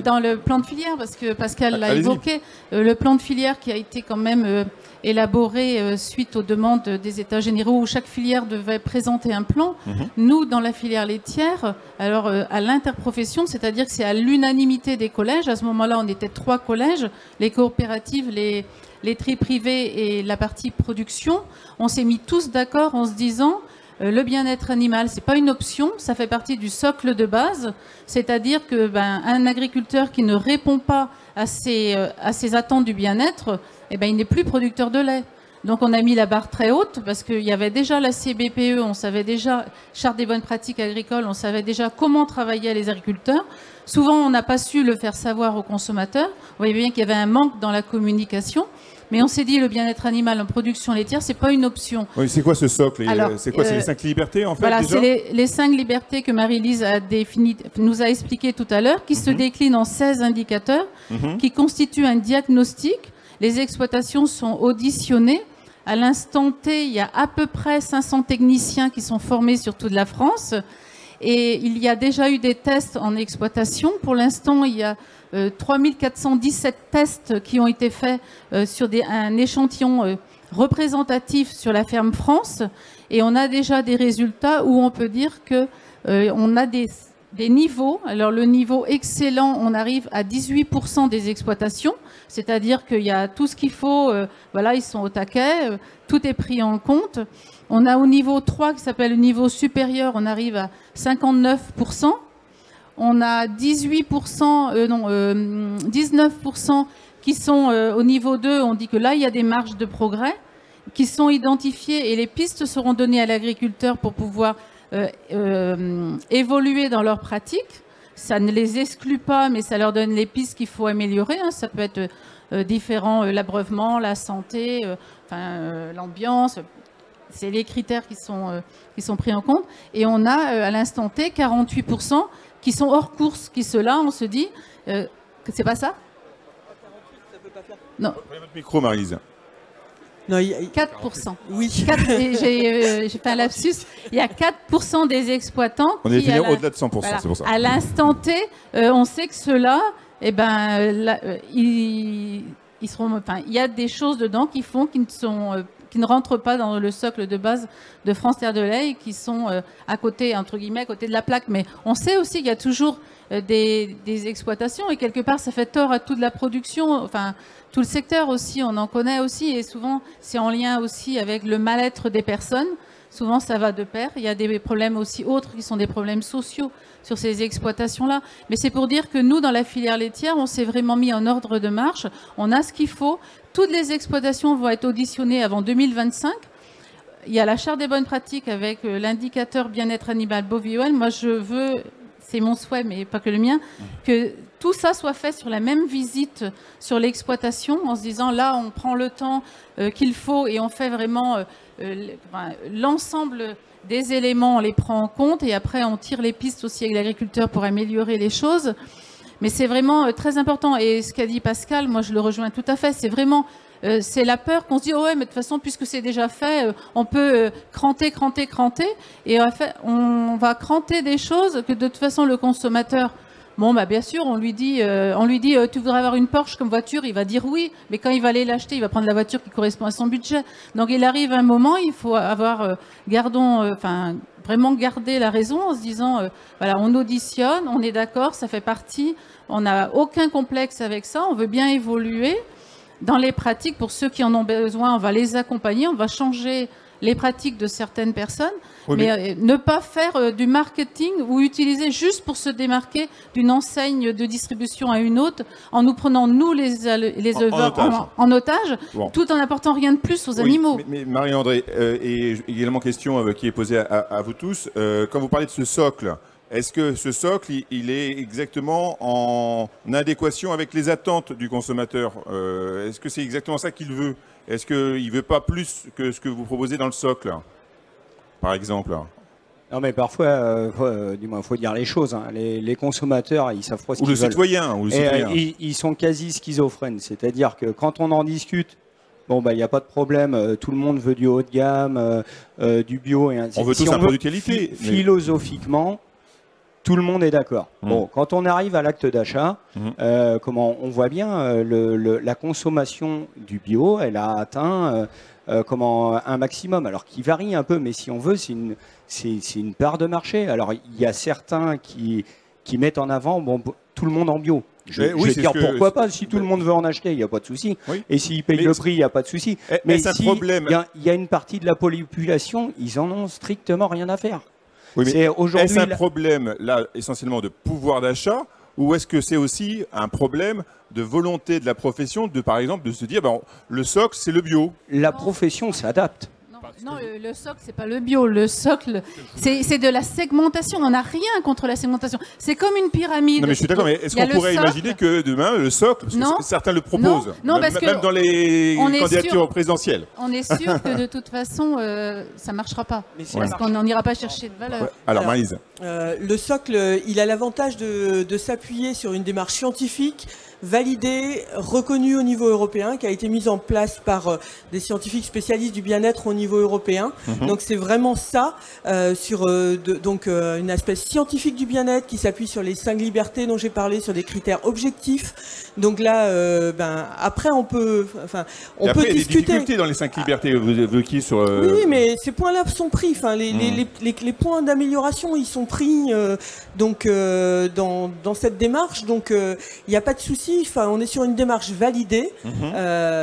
dans le plan de filière, parce que Pascal l'a évoqué. Le plan de filière qui a été quand même élaboré suite aux demandes des États généraux où chaque filière devait présenter un plan. Nous, dans la filière laitière, alors à l'interprofession, c'est-à-dire que c'est à l'unanimité des collèges. À ce moment-là, on était 3 collèges, les coopératives, les laiteries privées et la partie production. On s'est mis tous d'accord en se disant le bien-être animal, c'est pas une option, ça fait partie du socle de base. C'est-à-dire que un agriculteur qui ne répond pas à ses attentes du bien-être, il n'est plus producteur de lait. Donc on a mis la barre très haute parce qu'il y avait déjà la CBPE, on savait déjà, Charte des bonnes pratiques agricoles, on savait déjà comment travaillaient les agriculteurs. Souvent on n'a pas su le faire savoir aux consommateurs. Vous voyez bien qu'il y avait un manque dans la communication. Mais on s'est dit le bien-être animal en production laitière, c'est pas une option. Oui, c'est quoi ce socle? C'est quoi? C'est les 5 libertés en fait? Voilà, c'est les 5 libertés que Marie-Lise nous a expliquées tout à l'heure, qui se déclinent en 16 indicateurs, qui constituent un diagnostic. Les exploitations sont auditionnées. À l'instant T, il y a à peu près 500 techniciens qui sont formés sur toute la France. Et il y a déjà eu des tests en exploitation. Pour l'instant, il y a 3417 tests qui ont été faits sur un échantillon représentatif sur la ferme France, et on a déjà des résultats où on peut dire que on a des niveaux. Alors le niveau excellent, on arrive à 18% des exploitations, c'est-à-dire qu'il y a tout ce qu'il faut, voilà, ils sont au taquet, tout est pris en compte. On a au niveau 3 qui s'appelle le niveau supérieur, on arrive à 59%. On a 19% qui sont au niveau 2, on dit que là il y a des marges de progrès qui sont identifiées et les pistes seront données à l'agriculteur pour pouvoir évoluer dans leurs pratiques. Ça ne les exclut pas, mais ça leur donne les pistes qu'il faut améliorer. Hein. Ça peut être différent, l'abreuvement, la santé, l'ambiance. C'est les critères qui sont pris en compte. Et on a à l'instant T 48% qui sont hors course, qui ceux-là, on se dit que c'est pas ça. 48, ça peut pas faire. Non. Prenez votre micro, Maryse. Non, 4%. Oui. J'ai fait un lapsus. Il y a 4% des exploitants On est qui, fini au-delà de 100%, voilà, c'est pour ça. à l'instant T, on sait que ceux-là, eh ben, il y a des choses dedans qui font qui ne rentrent pas dans le socle de base de France Terre de Lait et qui sont à côté, entre guillemets, à côté de la plaque. Mais on sait aussi qu'il y a toujours des exploitations et quelque part ça fait tort à toute la production, enfin tout le secteur aussi, on en connaît aussi et souvent c'est en lien aussi avec le mal-être des personnes. Souvent ça va de pair. Il y a des problèmes aussi autres qui sont des problèmes sociaux sur ces exploitations-là. Mais c'est pour dire que nous, dans la filière laitière, on s'est vraiment mis en ordre de marche. On a ce qu'il faut. Toutes les exploitations vont être auditionnées avant 2025. Il y a la charte des bonnes pratiques avec l'indicateur bien-être animal bovin. Moi, je veux, c'est mon souhait, mais pas que le mien, que tout ça soit fait sur la même visite sur l'exploitation, en se disant là, on prend le temps qu'il faut et on fait vraiment l'ensemble des éléments, on les prend en compte et après on tire les pistes aussi avec l'agriculteur pour améliorer les choses. Mais c'est vraiment très important. Et ce qu'a dit Pascal, moi je le rejoins tout à fait, c'est vraiment... c'est la peur qu'on se dit, oh ouais, mais de toute façon, puisque c'est déjà fait, on peut cranter. Et en fait, on va cranter des choses que de toute façon, le consommateur, bon, bah, bien sûr, on lui dit, tu voudrais avoir une Porsche comme voiture, il va dire oui, mais quand il va aller l'acheter, il va prendre la voiture qui correspond à son budget. Donc, il arrive un moment, il faut avoir, vraiment garder la raison en se disant, voilà, on auditionne, on est d'accord, ça fait partie, on n'a aucun complexe avec ça, on veut bien évoluer. Dans les pratiques, pour ceux qui en ont besoin, on va les accompagner, on va changer les pratiques de certaines personnes, oui, mais ne pas faire du marketing ou utiliser juste pour se démarquer d'une enseigne de distribution à une autre, en nous prenant, nous, les éleveurs, en otage, bon, tout en n'apportant rien de plus aux animaux. Mais Marie-André, et également question qui est posée à vous tous, quand vous parlez de ce socle, est-ce que ce socle, il est exactement en adéquation avec les attentes du consommateur? Est-ce que c'est exactement ça qu'il veut? Est-ce qu'il ne veut pas plus que ce que vous proposez dans le socle, par exemple? Non, mais parfois, il faut dire les choses. Hein. Les consommateurs, ils savent pas ce qu'ils veulent. Ou le citoyen. Ils sont quasi schizophrènes. C'est-à-dire que quand on en discute, bon, bah, il n'y a pas de problème. Tout le monde veut du haut de gamme, du bio et ainsi de suite. On veut tous un produit de qualité. Philosophiquement, tout le monde est d'accord. Bon, quand on arrive à l'acte d'achat, on voit bien la consommation du bio, elle a atteint un maximum, alors qui varie un peu, mais si on veut, c'est une part de marché. Alors il y a certains qui mettent en avant tout le monde en bio. Je vais dire pourquoi pas, si tout le monde veut en acheter, il n'y a pas de souci. Oui. Et s'ils payent le prix, il n'y a pas de souci. Mais si il y a une partie de la population, ils en ont strictement rien à faire. Oui, est-ce un problème, là, essentiellement de pouvoir d'achat, ou est-ce que c'est aussi un problème de volonté de la profession, par exemple, de se dire, le socle, c'est le bio? La profession s'adapte. Non, le socle, c'est pas le bio. Le socle, c'est de la segmentation. On n'a rien contre la segmentation. C'est comme une pyramide. Non, mais je suis d'accord, mais est-ce qu'on pourrait imaginer que demain, le socle, parce que certains le proposent, même dans les candidatures présidentielles. On est sûr que de toute façon, ça ne marchera pas. Parce qu'on n'ira pas chercher de valeur. Ouais. Alors, Maryse. Le socle, il a l'avantage de s'appuyer sur une démarche scientifique, validée, reconnue au niveau européen, qui a été mise en place par des scientifiques spécialistes du bien-être au niveau européen. Donc c'est vraiment ça, sur un aspect scientifique du bien-être qui s'appuie sur les 5 libertés dont j'ai parlé, sur des critères objectifs. Donc là, après on peut discuter. Il y a des difficultés dans les 5 libertés, vous évoquiez sur... Oui, mais ces points-là sont pris. Enfin, les points d'amélioration, ils sont pris dans cette démarche. Donc, il n'y a pas de souci. Enfin, on est sur une démarche validée,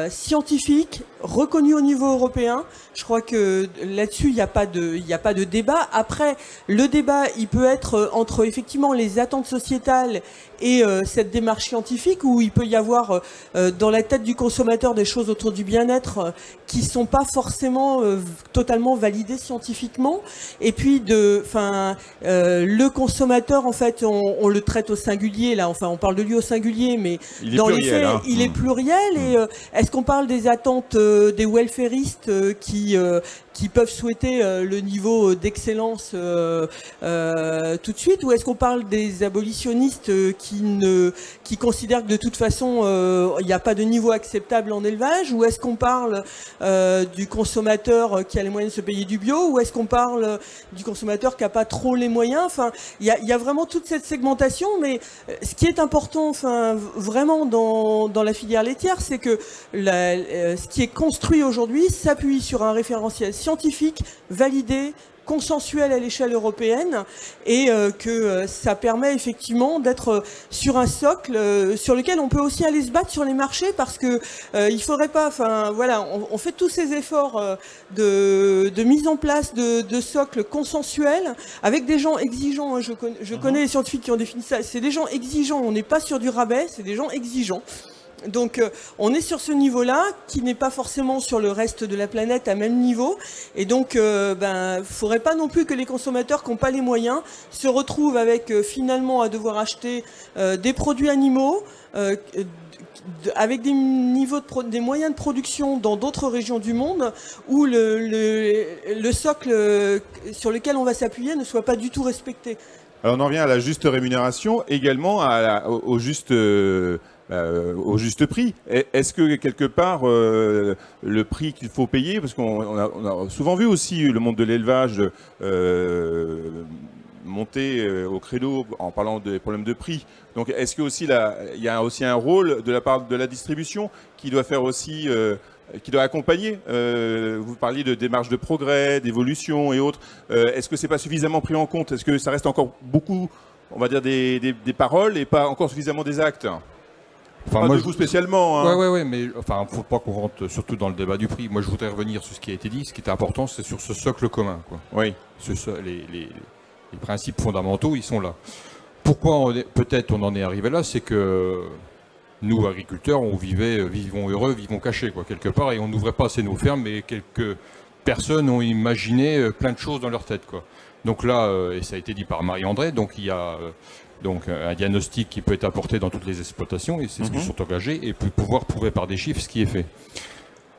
scientifique, reconnue au niveau européen. Je crois que là-dessus, il n'y a pas de débat. Après, le débat, il peut être entre effectivement les attentes sociétales et cette démarche scientifique, où il peut y avoir dans la tête du consommateur des choses autour du bien-être qui sont pas forcément totalement validées scientifiquement. Et puis le consommateur, en fait, on le traite au singulier là. Enfin, on parle de lui au singulier, mais dans les faits, il est pluriel. Et est-ce qu'on parle des attentes des welfaristes qui peuvent souhaiter le niveau d'excellence tout de suite, ou est-ce qu'on parle des abolitionnistes qui considèrent que de toute façon il n'y a pas de niveau acceptable en élevage, ou est-ce qu'on parle du consommateur qui a les moyens de se payer du bio, ou est-ce qu'on parle du consommateur qui n'a pas trop les moyens? Enfin, il y a vraiment toute cette segmentation, mais ce qui est important, enfin, vraiment dans la filière laitière, c'est que ce qui est construit aujourd'hui s'appuie sur un référentiel scientifique, validé, consensuel à l'échelle européenne, et que ça permet effectivement d'être sur un socle sur lequel on peut aussi aller se battre sur les marchés, parce que il faudrait pas, enfin voilà, on fait tous ces efforts de mise en place de socles consensuels avec des gens exigeants. Hein, je connais les scientifiques qui ont défini ça. C'est des gens exigeants. On n'est pas sur du rabais, c'est des gens exigeants. Donc on est sur ce niveau-là, qui n'est pas forcément sur le reste de la planète à même niveau, et donc faudrait pas non plus que les consommateurs qui n'ont pas les moyens se retrouvent avec finalement à devoir acheter des produits animaux avec des niveaux des moyens de production dans d'autres régions du monde, où le socle sur lequel on va s'appuyer ne soit pas du tout respecté. Alors on en vient à la juste rémunération, également au juste prix. Est-ce que quelque part le prix qu'il faut payer, parce qu'on a souvent vu aussi le monde de l'élevage monter au créneau en parlant des problèmes de prix. Donc est-ce que aussi il y a aussi un rôle de la part de la distribution qui doit faire aussi qui doit accompagner, vous parliez de démarches de progrès, d'évolution et autres. Est-ce que c'est pas suffisamment pris en compte? Est-ce que ça reste encore beaucoup, on va dire, des paroles et pas encore suffisamment des actes? Enfin, moi, je vous spécialement. Hein. Ouais, mais enfin, faut pas qu'on rentre surtout dans le débat du prix. Moi, je voudrais revenir sur ce qui a été dit. Ce qui était important, c'est sur ce socle commun, quoi. Oui. Les principes fondamentaux, ils sont là. Pourquoi peut-être on en est arrivé là, c'est que nous, agriculteurs, vivons heureux, vivons cachés, quoi, quelque part, et on n'ouvrait pas assez nos fermes, mais quelques personnes ont imaginé plein de choses dans leur tête, quoi. Donc là, et ça a été dit par Marie-André, donc il y a un diagnostic qui peut être apporté dans toutes les exploitations, et c'est ce qu'ils sont engagés, et puis pouvoir prouver par des chiffres ce qui est fait.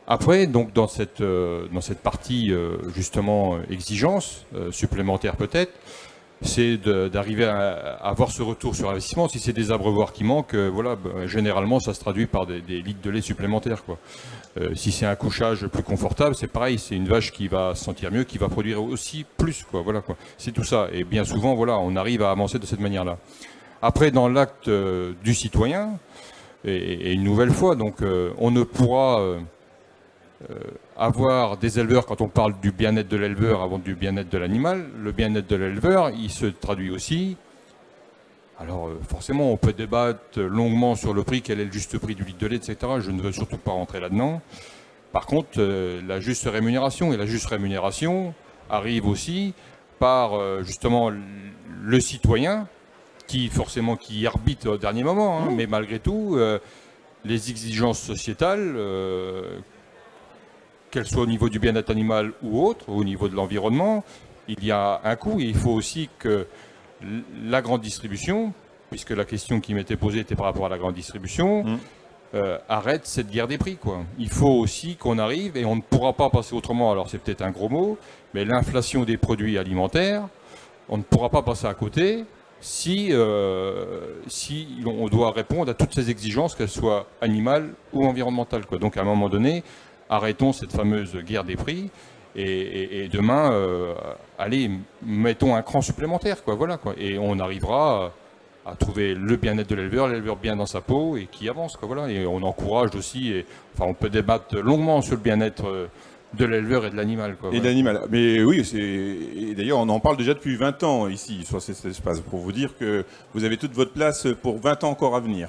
Après, donc dans cette partie justement exigence supplémentaire peut-être, c'est d'arriver à avoir ce retour sur investissement. Si c'est des abreuvoirs qui manquent, généralement ça se traduit par des litres de lait supplémentaires, quoi. Si c'est un couchage plus confortable, c'est pareil, c'est une vache qui va se sentir mieux, qui va produire aussi plus, quoi. Voilà, quoi. C'est tout ça. Et bien souvent, voilà, on arrive à avancer de cette manière-là. Après, dans l'acte du citoyen, et une nouvelle fois, donc on ne pourra avoir des éleveurs, quand on parle du bien-être de l'éleveur avant du bien-être de l'animal, le bien-être de l'éleveur, il se traduit aussi. Alors forcément, on peut débattre longuement sur le prix, quel est le juste prix du litre de lait, etc. Je ne veux surtout pas rentrer là-dedans. Par contre, la juste rémunération, et la juste rémunération arrive aussi par justement le citoyen, qui arbitre au dernier moment, hein, mais malgré tout, les exigences sociétales, qu'elles soient au niveau du bien-être animal ou autre, au niveau de l'environnement, il y a un coût, et il faut aussi que la grande distribution, puisque la question qui m'était posée était par rapport à la grande distribution, arrête cette guerre des prix, quoi. Il faut aussi qu'on arrive, et on ne pourra pas passer autrement, alors c'est peut-être un gros mot, mais l'inflation des produits alimentaires, on ne pourra pas passer à côté si on doit répondre à toutes ces exigences, qu'elles soient animales ou environnementales, quoi. Donc à un moment donné, arrêtons cette fameuse guerre des prix et demain, allez, mettons un cran supplémentaire, quoi, voilà, quoi. Et on arrivera à trouver le bien-être de l'éleveur bien dans sa peau et qui avance, quoi, voilà. Et on encourage aussi, on peut débattre longuement sur le bien-être de l'éleveur et de l'animal, quoi. Et de l'animal. Mais oui, et d'ailleurs, on en parle déjà depuis 20 ans ici, sur cet espace, pour vous dire que vous avez toute votre place pour 20 ans encore à venir.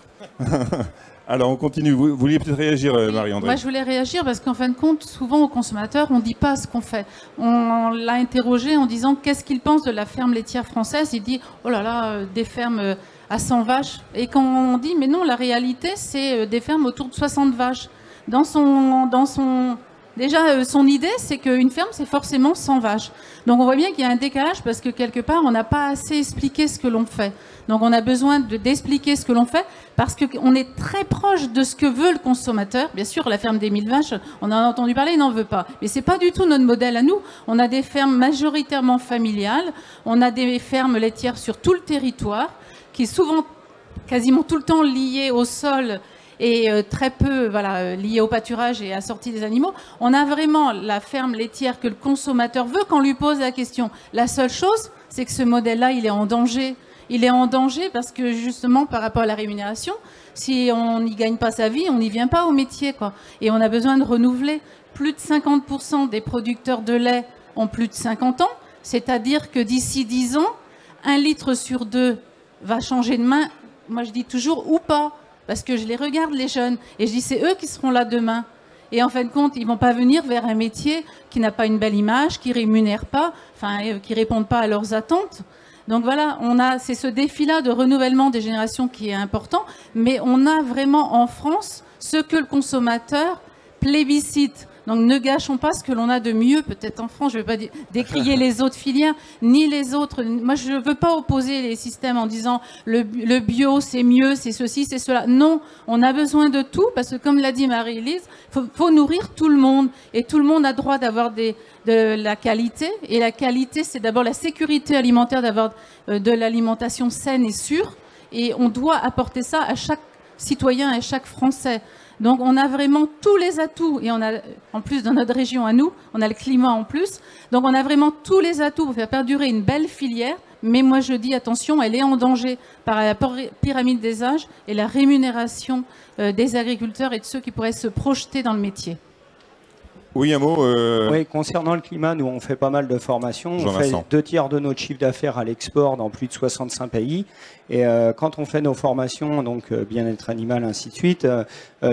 Alors, on continue. Vous vouliez peut-être réagir, Marie-André? Moi, je voulais réagir parce qu'en fin de compte, souvent aux consommateurs, on ne dit pas ce qu'on fait. On l'a interrogé en disant qu'est-ce qu'il pense de la ferme laitière française. Il dit, oh là là, des fermes à 100 vaches. Et quand on dit, mais non, la réalité, c'est des fermes autour de 60 vaches. Déjà, son idée, c'est qu'une ferme, c'est forcément 100 vaches. Donc, on voit bien qu'il y a un décalage parce que quelque part, on n'a pas assez expliqué ce que l'on fait. Donc, on a besoin d'expliquer ce que l'on fait parce qu'on est très proche de ce que veut le consommateur. Bien sûr, la ferme des 1000 vaches, on en a entendu parler, il n'en veut pas. Mais ce n'est pas du tout notre modèle à nous. On a des fermes majoritairement familiales. On a des fermes laitières sur tout le territoire qui sont souvent, quasiment tout le temps liées au sol et très peu lié au pâturage et à la sortie des animaux. On a vraiment la ferme laitière que le consommateur veut quand on lui pose la question. La seule chose, c'est que ce modèle-là, il est en danger. Il est en danger parce que justement, par rapport à la rémunération, si on n'y gagne pas sa vie, on n'y vient pas au métier, quoi. Et on a besoin de renouveler. Plus de 50% des producteurs de lait ont plus de 50 ans, c'est-à-dire que d'ici 10 ans, 1 litre sur 2 va changer de main. Moi, je dis toujours ou pas. Parce que je les regarde, les jeunes, et je dis c'est eux qui seront là demain. Et en fin de compte, ils ne vont pas venir vers un métier qui n'a pas une belle image, qui ne rémunère pas, qui ne répondent pas à leurs attentes. Donc voilà, c'est ce défi-là de renouvellement des générations qui est important, mais on a vraiment en France ce que le consommateur plébiscite. Donc ne gâchons pas ce que l'on a de mieux, peut-être en France, je ne vais pas décrier les autres filières, ni les autres. Moi, je ne veux pas opposer les systèmes en disant le bio, c'est mieux, c'est ceci, c'est cela. Non, on a besoin de tout, parce que comme l'a dit Marie-Élise, faut nourrir tout le monde. Et tout le monde a droit d'avoir de la qualité. Et la qualité, c'est d'abord la sécurité alimentaire, d'avoir de l'alimentation saine et sûre. Et on doit apporter ça à chaque citoyen et à chaque Français. Donc on a vraiment tous les atouts, et on a, en plus dans notre région à nous, on a le climat en plus, donc on a vraiment tous les atouts pour faire perdurer une belle filière, mais moi je dis attention, elle est en danger par la pyramide des âges et la rémunération des agriculteurs et de ceux qui pourraient se projeter dans le métier. Oui, un mot. Oui, concernant le climat, nous on fait pas mal de formations. On fait 2/3 de notre chiffre d'affaires à l'export dans plus de 65 pays. Et quand on fait nos formations, donc bien-être animal, ainsi de suite,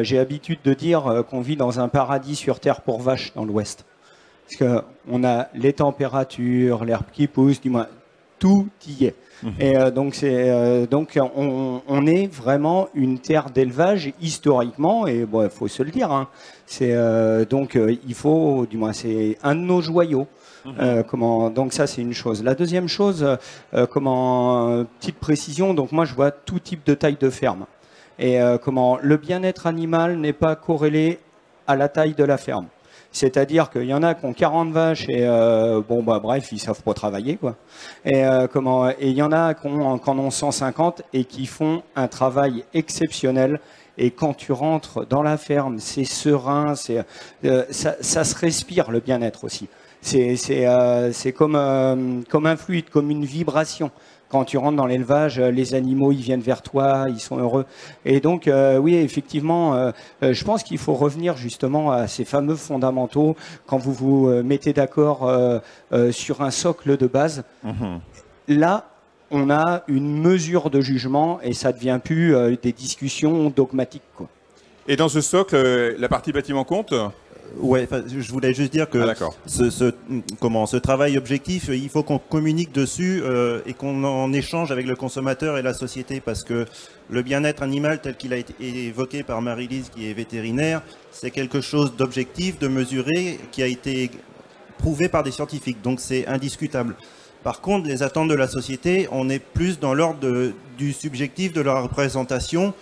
j'ai l'habitude de dire qu'on vit dans un paradis sur terre pour vaches dans l'Ouest. Parce qu'on a les températures, l'herbe qui pousse, du moins, tout y est. Et donc on est vraiment une terre d'élevage historiquement, et bon, il faut se le dire, hein. Il faut, du moins c'est un de nos joyaux. Donc ça c'est une chose. La deuxième chose, petite précision, donc moi je vois tout type de taille de ferme. Et le bien-être animal n'est pas corrélé à la taille de la ferme. C'est-à-dire qu'il y en a qui ont 40 vaches et bref, ils savent pas travailler, quoi. Et il y en a qui en ont 150 et qui font un travail exceptionnel. Et quand tu rentres dans la ferme, c'est serein, ça se respire le bien-être aussi. C'est comme un fluide, comme une vibration. Quand tu rentres dans l'élevage, les animaux, ils viennent vers toi, ils sont heureux. Et donc, oui, effectivement, je pense qu'il faut revenir justement à ces fameux fondamentaux quand vous vous mettez d'accord sur un socle de base. Là, on a une mesure de jugement et ça ne devient plus des discussions dogmatiques, quoi. Et dans ce socle, la partie bâtiment compte ? Ouais, je voulais juste dire que ce travail objectif, il faut qu'on communique dessus et qu'on en échange avec le consommateur et la société, parce que le bien-être animal tel qu'il a été évoqué par Marie-Élise, qui est vétérinaire, c'est quelque chose d'objectif, de mesuré, qui a été prouvé par des scientifiques, donc c'est indiscutable. Par contre, les attentes de la société, on est plus dans l'ordre du subjectif, de la représentation,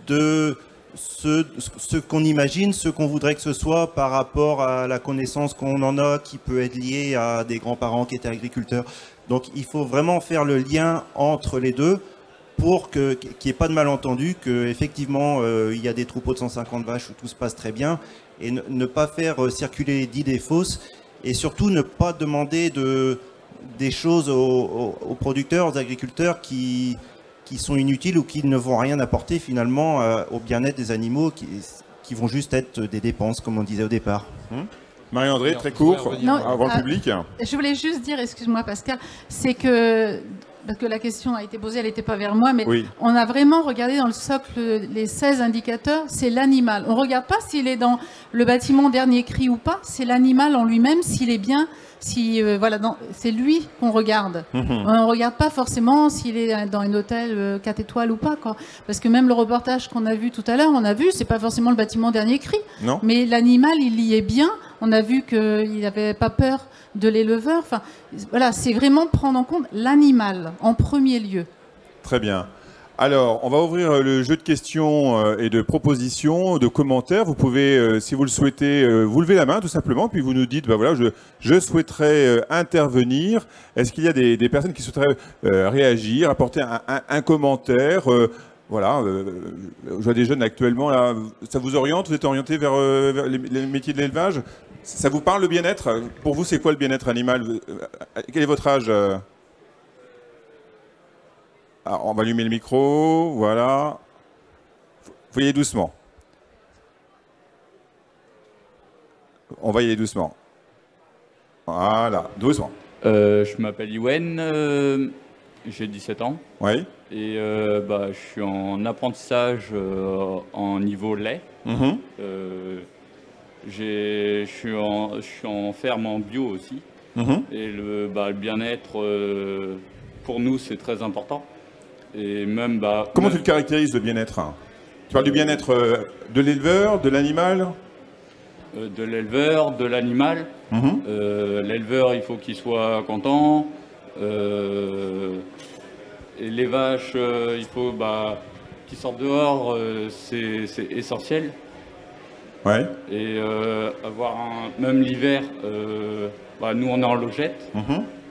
de ce qu'on imagine, ce qu'on voudrait que ce soit par rapport à la connaissance qu'on en a, qui peut être liée à des grands-parents qui étaient agriculteurs. Donc il faut vraiment faire le lien entre les deux pour qu'il n'y ait pas de malentendu, qu'effectivement il y a des troupeaux de 150 vaches où tout se passe très bien, et ne pas faire circuler d'idées fausses, et surtout ne pas demander des choses aux producteurs, aux agriculteurs qui sont inutiles ou qui ne vont rien apporter finalement au bien-être des animaux, qui vont juste être des dépenses, comme on disait au départ. Marie-André, très court, avant le public. Je voulais juste dire, excuse-moi Pascal, c'est que, parce que la question a été posée, elle n'était pas vers moi, mais oui. On a vraiment regardé dans le socle les 16 indicateurs, c'est l'animal. On ne regarde pas s'il est dans le bâtiment dernier cri ou pas, c'est l'animal en lui-même, s'il est bien, voilà, c'est lui qu'on regarde. On ne regarde pas forcément s'il est dans un hôtel 4 étoiles ou pas, quoi. Parce que même le reportage qu'on a vu tout à l'heure, on a vu, c'est pas forcément le bâtiment dernier cri, non. Mais l'animal, il y est bien. On a vu qu'il n'avait pas peur de l'éleveur. Enfin, voilà, c'est vraiment prendre en compte l'animal en premier lieu. Très bien. Alors, on va ouvrir le jeu de questions et de propositions, de commentaires. Vous pouvez, si vous le souhaitez, vous lever la main tout simplement, puis vous nous dites, bah voilà, je souhaiterais intervenir. Est-ce qu'il y a des personnes qui souhaiteraient réagir, apporter un commentaire voilà, je vois des jeunes actuellement, là, ça vous oriente? Vous êtes orienté vers les métiers de l'élevage? Ça vous parle, le bien-être? Pour vous, c'est quoi le bien-être animal? Quel est votre âge? Alors, on va allumer le micro, voilà. Faut y aller doucement. On va y aller doucement. Voilà, doucement. Je m'appelle Iwen, j'ai 17 ans. Oui. Et je suis en apprentissage en niveau lait. Je suis en ferme en bio aussi. Et le bien-être, pour nous, c'est très important. Et même, comment tu le caractérises, le bien-être? Tu parles du bien-être de l'éleveur, de l'animal? De l'éleveur, de l'animal. L'éleveur, il faut qu'il soit content. Et les vaches, il faut qu'ils sortent dehors, c'est essentiel. Ouais. Et avoir même l'hiver, nous on est en logette,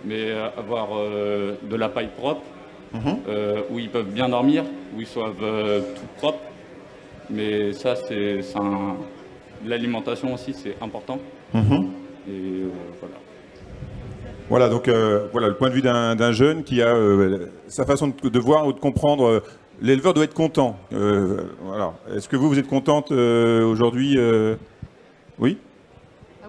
mais avoir de la paille propre, où ils peuvent bien dormir, où ils soient tout propres. Mais ça, l'alimentation aussi, c'est important. Et voilà. Voilà, donc voilà le point de vue d'un jeune qui a sa façon de voir ou de comprendre. L'éleveur doit être content. Voilà. Est-ce que vous êtes contente aujourd'hui? Oui.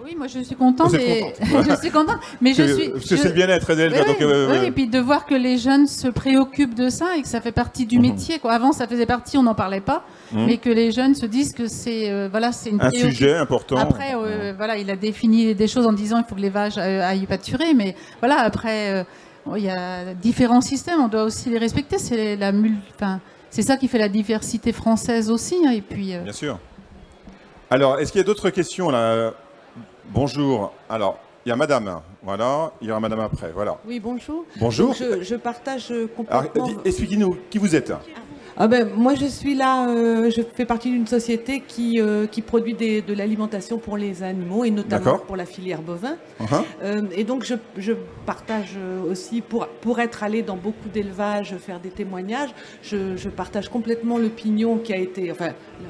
Oui, moi je suis contente. Je suis contente, mais parce que c'est le bien-être des éleveurs. Oui, et puis de voir que les jeunes se préoccupent de ça et que ça fait partie du métier, quoi. Avant, ça faisait partie, on n'en parlait pas, mais que les jeunes se disent que c'est c'est un sujet important. Après, voilà, il a défini des choses en disant qu'il faut que les vaches aillent pâturer, mais voilà, après, il y a différents systèmes, on doit aussi les respecter. C'est ça qui fait la diversité française aussi, hein, et puis. Bien sûr. Alors, est-ce qu'il y a d'autres questions là? Bonjour. Alors, il y a madame, voilà. Il y aura madame après, voilà. Oui, bonjour. Bonjour. Donc, je partage complètement... Expliquez-nous qui vous êtes. Moi, je suis là, je fais partie d'une société qui produit de l'alimentation pour les animaux, et notamment pour la filière bovin. Et donc, je partage aussi, pour être allé dans beaucoup d'élevages, faire des témoignages, je partage complètement l'opinion qui a été,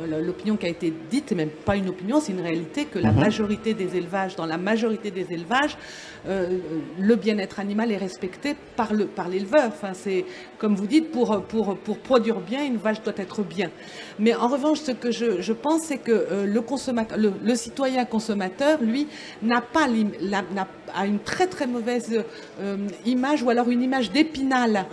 l'opinion qui a été dite, et même pas une opinion, c'est une réalité, que la majorité des élevages, dans la majorité des élevages, le bien-être animal est respecté par l'éleveur. Enfin, c'est, comme vous dites, pour produire bien, une vache doit être bien. Mais en revanche, ce que je pense, c'est que le citoyen consommateur, lui, a une très très mauvaise image, ou alors une image d'Épinal.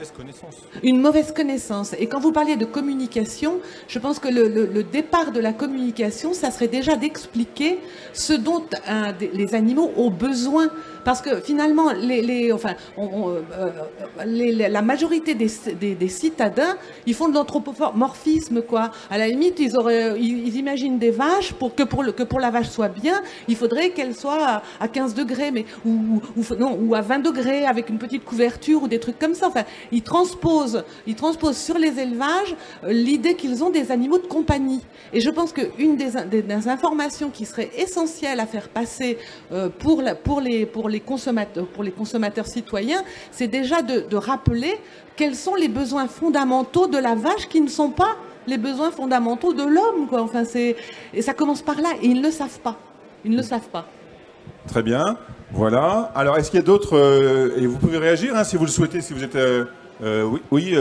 Une mauvaise connaissance. Et quand vous parliez de communication, je pense que le départ de la communication, ça serait déjà d'expliquer ce dont les animaux ont besoin. Parce que finalement, la majorité des citadins, ils font de d'anthropomorphisme, quoi. À la limite, ils imaginent des vaches que pour la vache soit bien, il faudrait qu'elle soit à 15 degrés, ou à 20 degrés avec une petite couverture ou des trucs comme ça. Enfin, ils transposent sur les élevages l'idée qu'ils ont des animaux de compagnie. Et je pense qu'une des informations qui serait essentielle à faire passer pour les consommateurs citoyens, c'est déjà de rappeler quels sont les besoins fondamentaux de la vache qui ne sont pas les besoins fondamentaux de l'homme, quoi. Enfin, et ça commence par là, et ils ne le savent pas. Ils ne le savent pas. Très bien, voilà. Alors, est-ce qu'il y a d'autres... et vous pouvez réagir hein, si vous le souhaitez, si vous êtes... oui,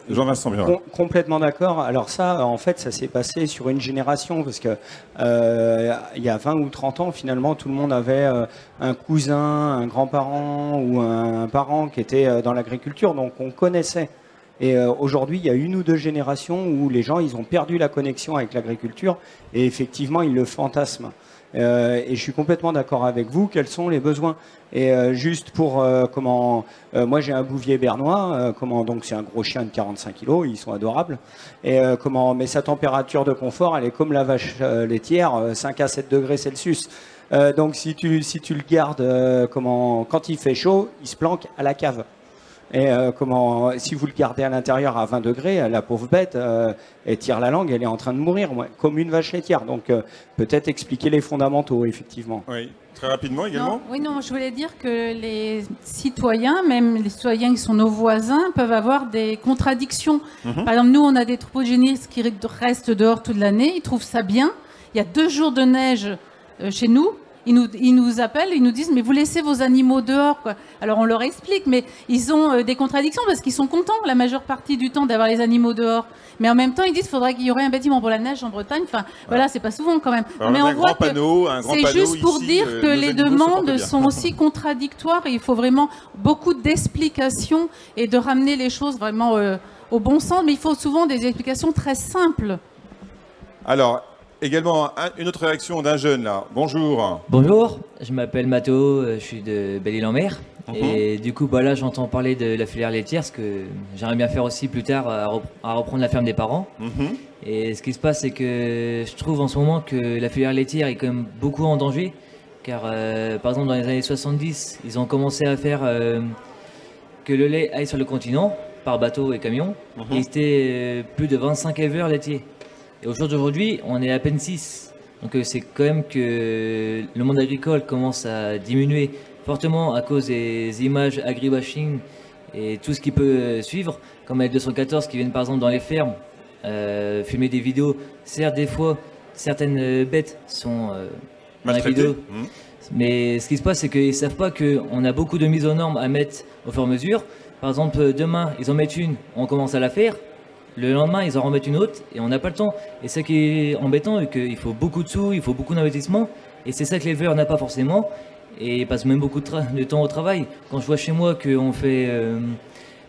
Jean-Vincent Bien. Complètement d'accord. Alors ça, en fait, ça s'est passé sur une génération, parce que il y a 20 ou 30 ans, finalement, tout le monde avait un cousin, un grand-parent ou un parent qui était dans l'agriculture, donc on connaissait. Et aujourd'hui, il y a une ou deux générations où les gens, ils ont perdu la connexion avec l'agriculture, et effectivement, ils le fantasment. Et je suis complètement d'accord avec vous. Quels sont les besoins? Et juste pour moi j'ai un bouvier bernois. Donc c'est un gros chien de 45 kilos. Ils sont adorables. Et mais sa température de confort, elle est comme la vache laitière, 5 à 7 degrés Celsius. Donc si tu le gardes, quand il fait chaud, il se planque à la cave. Et si vous le gardez à l'intérieur à 20 degrés, la pauvre bête, elle tire la langue, elle est en train de mourir, comme une vache laitière. Donc peut-être expliquer les fondamentaux, effectivement. Oui, très rapidement également. Non, je voulais dire que les citoyens, même les citoyens qui sont nos voisins, peuvent avoir des contradictions. Par exemple, nous, on a des troupeaux de génisses qui restent dehors toute l'année, ils trouvent ça bien. Il y a 2 jours de neige chez nous. Ils nous appellent, ils nous disent mais vous laissez vos animaux dehors, quoi. Alors on leur explique, mais ils ont des contradictions parce qu'ils sont contents la majeure partie du temps d'avoir les animaux dehors. Mais en même temps ils disent qu'il faudrait qu'il y aurait un bâtiment pour la neige en Bretagne. Enfin voilà, c'est pas souvent quand même. Alors, mais on voit que c'est juste pour dire que les demandes sont aussi contradictoires et il faut vraiment beaucoup d'explications et de ramener les choses vraiment au bon sens. Mais il faut souvent des explications très simples. Alors. Également, une autre réaction d'un jeune, là. Bonjour. Bonjour, je m'appelle Mathéo, je suis de Belle-Île-en-Mer. Et du coup, là, j'entends parler de la filière laitière, ce que j'aimerais bien faire aussi plus tard, à reprendre la ferme des parents. Et ce qui se passe, c'est que je trouve en ce moment que la filière laitière est quand même beaucoup en danger. Car, par exemple, dans les années 70, ils ont commencé à faire que le lait aille sur le continent, par bateau et camion. Et c'était plus de 25 éleveurs laitiers. Et aujourd'hui, on est à peine 6. Donc c'est quand même que le monde agricole commence à diminuer fortement à cause des images agribashing et tout ce qui peut suivre, comme les 214 qui viennent par exemple dans les fermes, filmer des vidéos. Certes, des fois, certaines bêtes sont dans la vidéo. Mais ce qui se passe, c'est qu'ils ne savent pas qu'on a beaucoup de mises aux normes à mettre au fur et à mesure. Par exemple, demain, ils en mettent une, on commence à la faire. Le lendemain, ils en remettent une autre et on n'a pas le temps. Et ce qui est embêtant, c'est qu'il faut beaucoup de sous, il faut beaucoup d'investissement. Et c'est ça que l'éleveur n'a pas forcément. Et il passe même beaucoup de temps au travail. Quand je vois chez moi qu'on fait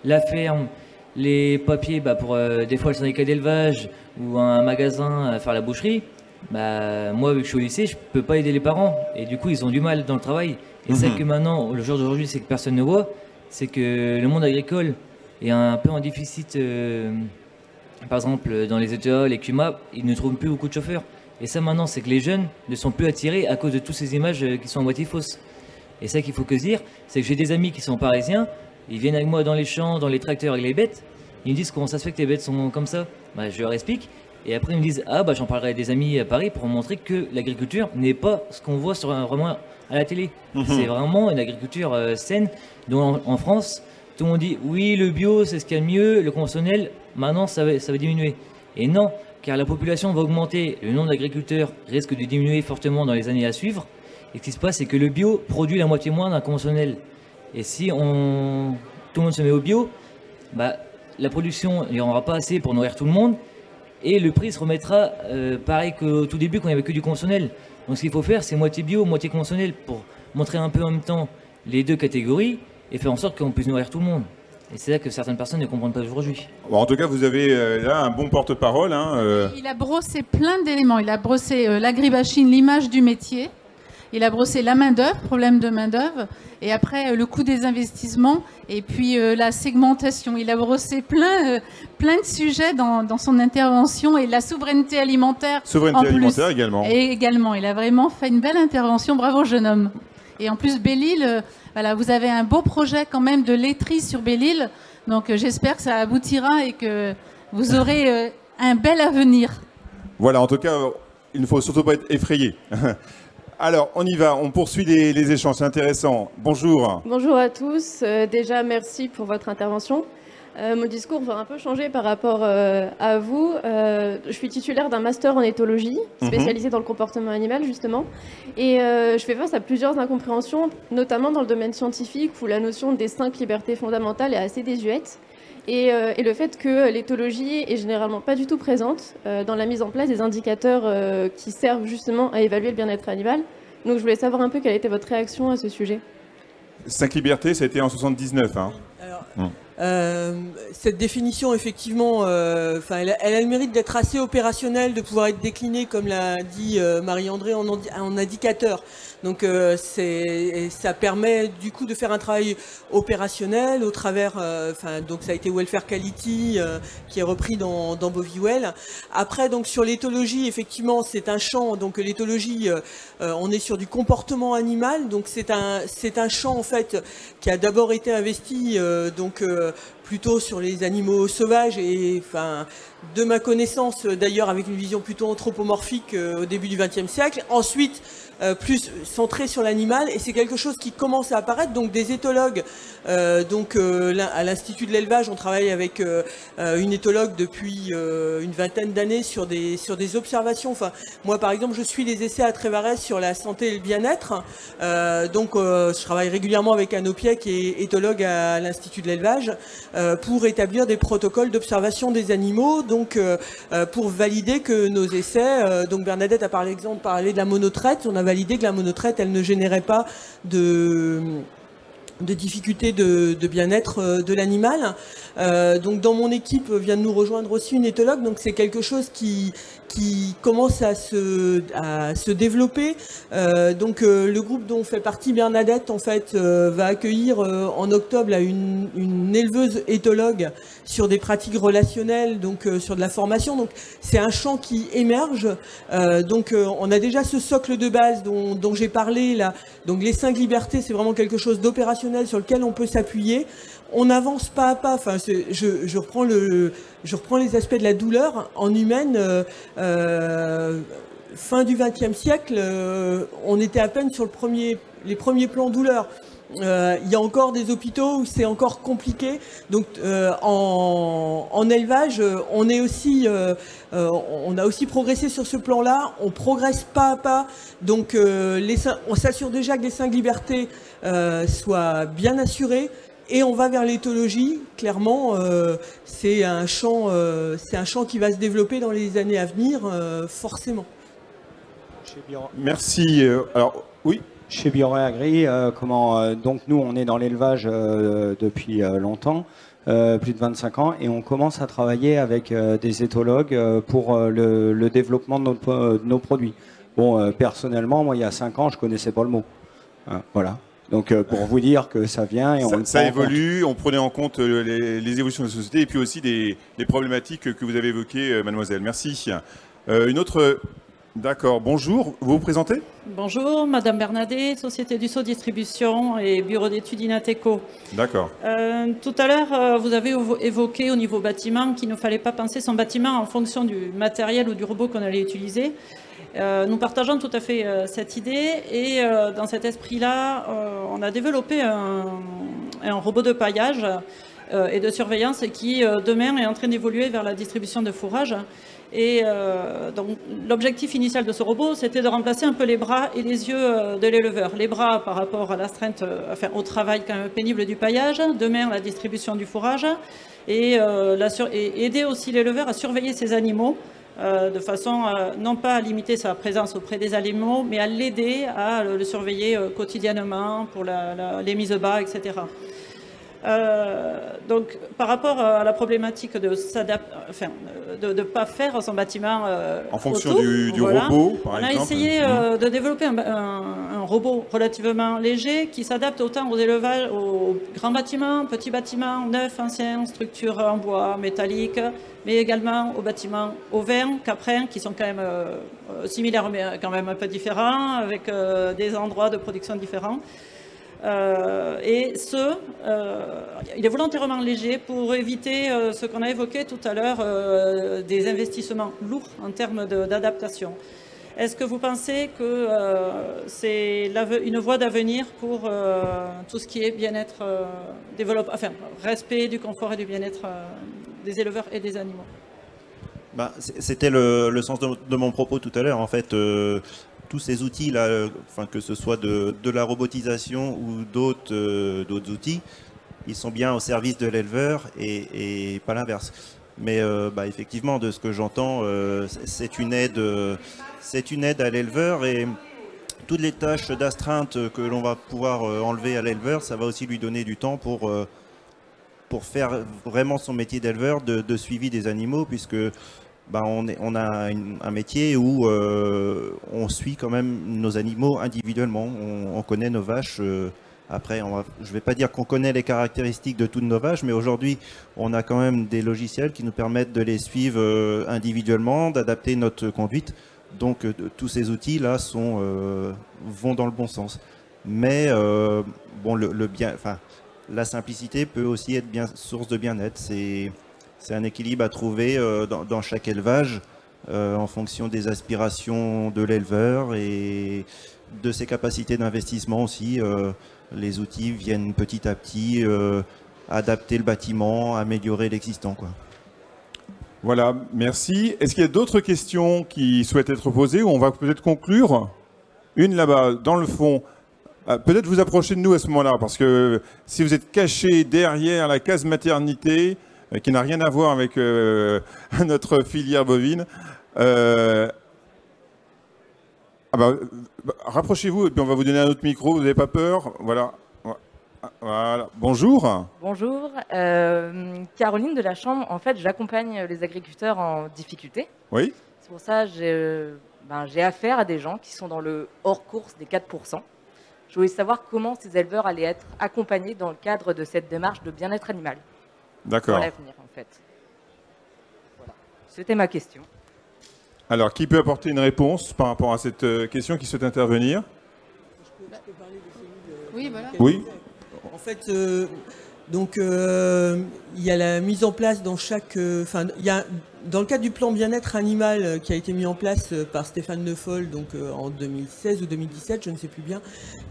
la ferme, les papiers pour des fois le syndicat d'élevage ou un magasin à faire la boucherie, moi, vu que je suis au lycée, je ne peux pas aider les parents. Et du coup, ils ont du mal dans le travail. Et c'est que maintenant, le jour d'aujourd'hui, c'est que personne ne voit. C'est que le monde agricole est un peu en déficit. Par exemple, dans les ETA, les CUMA, ils ne trouvent plus beaucoup de chauffeurs. Et ça, maintenant, c'est que les jeunes ne sont plus attirés à cause de toutes ces images qui sont à moitié fausses. Et ça qu'il faut que se dire, c'est que j'ai des amis qui sont parisiens, ils viennent avec moi dans les champs, dans les tracteurs avec les bêtes, ils me disent comment ça se fait que les bêtes sont comme ça. Je leur explique, et après ils me disent j'en parlerai à des amis à Paris pour montrer que l'agriculture n'est pas ce qu'on voit vraiment à la télé. C'est vraiment une agriculture saine, dont en France, tout le monde dit oui, le bio c'est ce qu'il y a de mieux, le conventionnel, maintenant ça va diminuer. Et non, car la population va augmenter, le nombre d'agriculteurs risque de diminuer fortement dans les années à suivre. Et ce qui se passe, c'est que le bio produit la moitié moins d'un conventionnel. Et si tout le monde se met au bio, la production, il n'y en aura pas assez pour nourrir tout le monde. Et le prix se remettra pareil qu'au tout début quand il n'y avait que du conventionnel. Donc ce qu'il faut faire, c'est moitié bio, moitié conventionnel pour montrer un peu en même temps les deux catégories et faire en sorte qu'on puisse nourrir tout le monde. Et c'est là que certaines personnes ne comprennent pas aujourd'hui. Bon, en tout cas, vous avez là un bon porte-parole. Il a brossé plein d'éléments. Il a brossé l'agribashing, l'image du métier. Il a brossé la main-d'œuvre, problème de main-d'œuvre, et après le coût des investissements, et puis la segmentation. Il a brossé plein de sujets dans son intervention, et la souveraineté alimentaire. Souveraineté alimentaire également. Et également, il a vraiment fait une belle intervention. Bravo, jeune homme. Et en plus, Belle-Île, voilà, vous avez un beau projet quand même de laiterie sur Belle-Île. Donc j'espère que ça aboutira et que vous aurez un bel avenir. Voilà, en tout cas, il ne faut surtout pas être effrayé. Alors, on y va, on poursuit les échanges, c'est intéressant. Bonjour. Bonjour à tous. Déjà, merci pour votre intervention. Mon discours va un peu changer par rapport à vous. Je suis titulaire d'un master en éthologie, spécialisé dans le comportement animal, justement. Et je fais face à plusieurs incompréhensions, notamment dans le domaine scientifique, où la notion des 5 libertés fondamentales est assez désuète. Et le fait que l'éthologie est généralement pas du tout présente dans la mise en place des indicateurs qui servent justement à évaluer le bien-être animal. Donc je voulais savoir un peu quelle était votre réaction à ce sujet. 5 libertés, ça a été en 79. Hein. Alors, cette définition, effectivement, elle a le mérite d'être assez opérationnelle, de pouvoir être déclinée, comme l'a dit Marie-André, en indicateur. Donc ça permet du coup de faire un travail opérationnel au travers, donc ça a été Welfare Quality qui est repris dans Boviwell. Après, donc sur l'éthologie, effectivement, c'est un champ. Donc l'éthologie, on est sur du comportement animal. Donc c'est un champ en fait qui a d'abord été investi plutôt sur les animaux sauvages et de ma connaissance d'ailleurs avec une vision plutôt anthropomorphique au début du XXe siècle. Ensuite, plus centré sur l'animal, et c'est quelque chose qui commence à apparaître. Donc des éthologues, à l'Institut de l'élevage, on travaille avec une éthologue depuis une vingtaine d'années sur des observations. Enfin, moi par exemple, je suis les essais à Trévarès sur la santé et le bien-être. Je travaille régulièrement avec Anne Aupiet, qui est éthologue à l'Institut de l'élevage, pour établir des protocoles d'observation des animaux, pour valider que nos essais, Bernadette a par exemple parlé de la monotraite, on a validé que la monotraite, elle ne générait pas de difficultés de bien-être de l'animal. Donc dans mon équipe vient de nous rejoindre aussi une éthologue, donc c'est quelque chose qui commence à se développer. Le groupe dont fait partie Bernadette en fait va accueillir en octobre là, une éleveuse éthologue sur des pratiques relationnelles, sur de la formation. Donc c'est un champ qui émerge. On a déjà ce socle de base dont j'ai parlé là. Donc les 5 libertés, c'est vraiment quelque chose d'opérationnel sur lequel on peut s'appuyer. On avance pas à pas. Enfin, je reprends les aspects de la douleur en humaine. Fin du XXe siècle, on était à peine sur les premiers plans douleur. Il y a encore des hôpitaux où c'est encore compliqué. Donc en élevage, on a aussi progressé sur ce plan-là. On progresse pas à pas. Donc on s'assure déjà que les 5 libertés soient bien assurées. Et on va vers l'éthologie. Clairement, c'est un champ qui va se développer dans les années à venir, forcément. Merci. Alors, oui. Chez Bioréagri, donc nous, on est dans l'élevage depuis longtemps, plus de 25 ans, et on commence à travailler avec des éthologues pour le développement de nos produits. Bon, personnellement, moi, il y a 5 ans, je connaissais pas le mot. Voilà. Donc pour vous dire que ça vient et ça évolue, on prenait en compte les évolutions de la société et puis aussi les problématiques que vous avez évoquées, mademoiselle. Merci. Une autre... D'accord, bonjour, vous vous présentez? Bonjour, Madame Bernadette, Société du Sceau Distribution et Bureau d'études Inateco. D'accord. Tout à l'heure, vous avez évoqué au niveau bâtiment qu'il ne fallait pas penser son bâtiment en fonction du matériel ou du robot qu'on allait utiliser. Nous partageons tout à fait cette idée et dans cet esprit-là, on a développé un robot de paillage et de surveillance qui demain est en train d'évoluer vers la distribution de fourrage. Et donc l'objectif initial de ce robot, c'était de remplacer un peu les bras et les yeux de l'éleveur. Les bras par rapport à l'astreinte, au travail quand même pénible du paillage, demain la distribution du fourrage et aider aussi l'éleveur à surveiller ses animaux. De façon non pas à limiter sa présence auprès des animaux, mais à l'aider à le surveiller quotidiennement pour les mises bas, etc. Donc, par rapport à la problématique de ne pas faire son bâtiment en fonction autour, du robot, par exemple. On a essayé de développer un robot relativement léger qui s'adapte autant aux élevages, aux grands bâtiments, petits bâtiments, neufs, anciens, structures en bois, métalliques, mais également aux bâtiments auvergnes, caprins, qui sont quand même similaires mais quand même un peu différents, avec des endroits de production différents. Il est volontairement léger pour éviter ce qu'on a évoqué tout à l'heure, des investissements lourds en termes d'adaptation. Est-ce que vous pensez que c'est une voie d'avenir pour tout ce qui est bien-être, respect du confort et du bien-être des éleveurs et des animaux? C'était le sens de mon propos tout à l'heure. En fait, tous ces outils-là, que ce soit de la robotisation ou d'autres outils, ils sont bien au service de l'éleveur et pas l'inverse. Mais effectivement, de ce que j'entends, c'est une aide à l'éleveur, et toutes les tâches d'astreinte que l'on va pouvoir enlever à l'éleveur, ça va aussi lui donner du temps pour faire vraiment son métier d'éleveur, de suivi des animaux, puisque on a un métier où on suit quand même nos animaux individuellement. On connaît nos vaches. Après, je ne vais pas dire qu'on connaît les caractéristiques de toutes nos vaches, mais aujourd'hui, on a quand même des logiciels qui nous permettent de les suivre individuellement, d'adapter notre conduite. Donc, tous ces outils-là vont dans le bon sens. Mais la simplicité peut aussi être source de bien-être. C'est un équilibre à trouver dans chaque élevage en fonction des aspirations de l'éleveur et de ses capacités d'investissement aussi. Les outils viennent petit à petit adapter le bâtiment, améliorer l'existant, quoi. Voilà, merci. Est-ce qu'il y a d'autres questions qui souhaitent être posées, ou on va peut-être conclure? Une là-bas, dans le fond. Peut-être vous approchez de nous à ce moment-là, parce que si vous êtes caché derrière la case maternité, qui n'a rien à voir avec notre filière bovine, rapprochez-vous et puis on va vous donner un autre micro, vous n'avez pas peur. Voilà. Bonjour. Bonjour, Caroline de la Chambre. En fait, j'accompagne les agriculteurs en difficulté. Oui. C'est pour ça que j'ai affaire à des gens qui sont dans le hors-course des 4%. Je voulais savoir comment ces éleveurs allaient être accompagnés dans le cadre de cette démarche de bien-être animal. D'accord. Pour l'avenir, en fait. Voilà. C'était ma question. Alors, qui peut apporter une réponse par rapport à cette question, qui souhaite intervenir? Je peux parler des cellules. Oui, voilà. Oui. En fait, il y a la mise en place dans chaque... dans le cadre du plan bien-être animal qui a été mis en place par Stéphane Le Foll en 2016 ou 2017, je ne sais plus bien,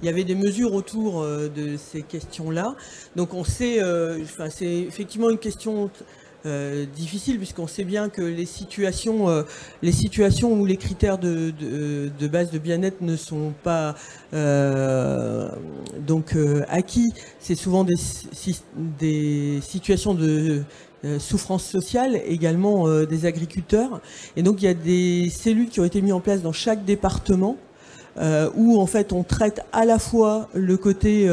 il y avait des mesures autour de ces questions-là. Donc on sait, c'est effectivement une question difficile, puisqu'on sait bien que les situations où les critères de base de bien-être ne sont pas acquis, c'est souvent des situations de souffrance sociale, également des agriculteurs. Et donc il y a des cellules qui ont été mises en place dans chaque département, où en fait on traite à la fois le côté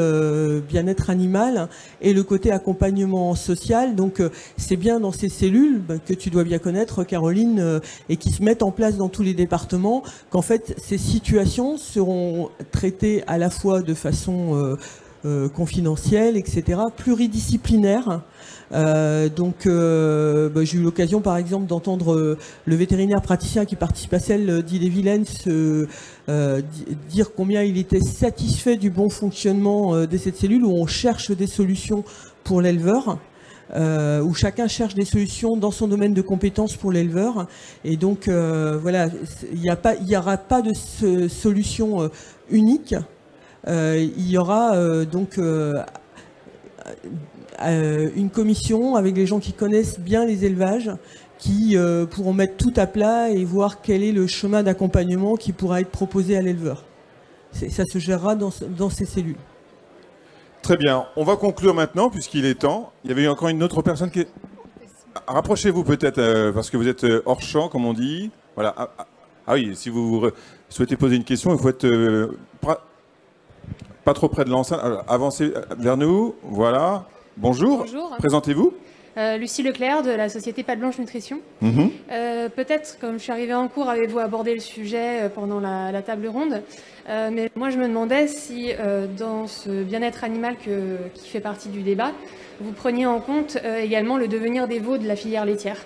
bien-être animal et le côté accompagnement social. Donc c'est bien dans ces cellules que tu dois bien connaître, Caroline, et qui se mettent en place dans tous les départements, qu'en fait ces situations seront traitées à la fois de façon confidentielle, etc., pluridisciplinaire. J'ai eu l'occasion par exemple d'entendre le vétérinaire praticien qui participe à celle d'Ille-et-Vilaine dire combien il était satisfait du bon fonctionnement de cette cellule, où on cherche des solutions pour l'éleveur, où chacun cherche des solutions dans son domaine de compétences pour l'éleveur. Et donc voilà, il n'y aura pas de solution unique. Il y aura une commission avec des gens qui connaissent bien les élevages, qui pourront mettre tout à plat et voir quel est le chemin d'accompagnement qui pourra être proposé à l'éleveur. Ça se gérera dans ces cellules. Très bien, on va conclure maintenant puisqu'il est temps. Il y avait encore une autre personne qui... Rapprochez-vous peut-être, parce que vous êtes hors champ, comme on dit. Voilà. Ah oui, si vous souhaitez poser une question, il faut être pas trop près de l'enceinte. Avancez vers nous, voilà. Bonjour. Bonjour. Présentez-vous. Lucie Leclerc de la société Pâte Blanche Nutrition. Peut-être, comme je suis arrivée en cours, avez-vous abordé le sujet pendant la table ronde. Mais moi, je me demandais si, dans ce bien-être animal qui fait partie du débat, vous preniez en compte également le devenir des veaux de la filière laitière.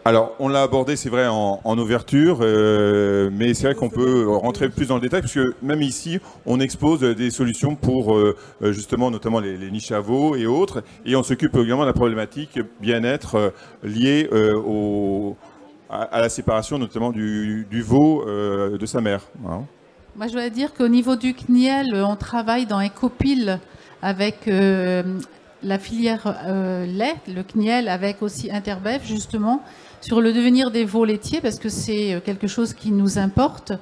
Alors, on l'a abordé, c'est vrai, en ouverture, mais c'est vrai qu'on peut rentrer plus dans le détail, puisque même ici, on expose des solutions pour, justement, notamment les niches à veaux et autres, et on s'occupe également de la problématique bien-être liée à la séparation, notamment du veau de sa mère. Hein. Moi, je voudrais dire qu'au niveau du CNIEL, on travaille dans Ecopile avec la filière lait, le CNIEL, avec aussi Interbev, justement, sur le devenir des veaux laitiers, parce que c'est quelque chose qui nous importe.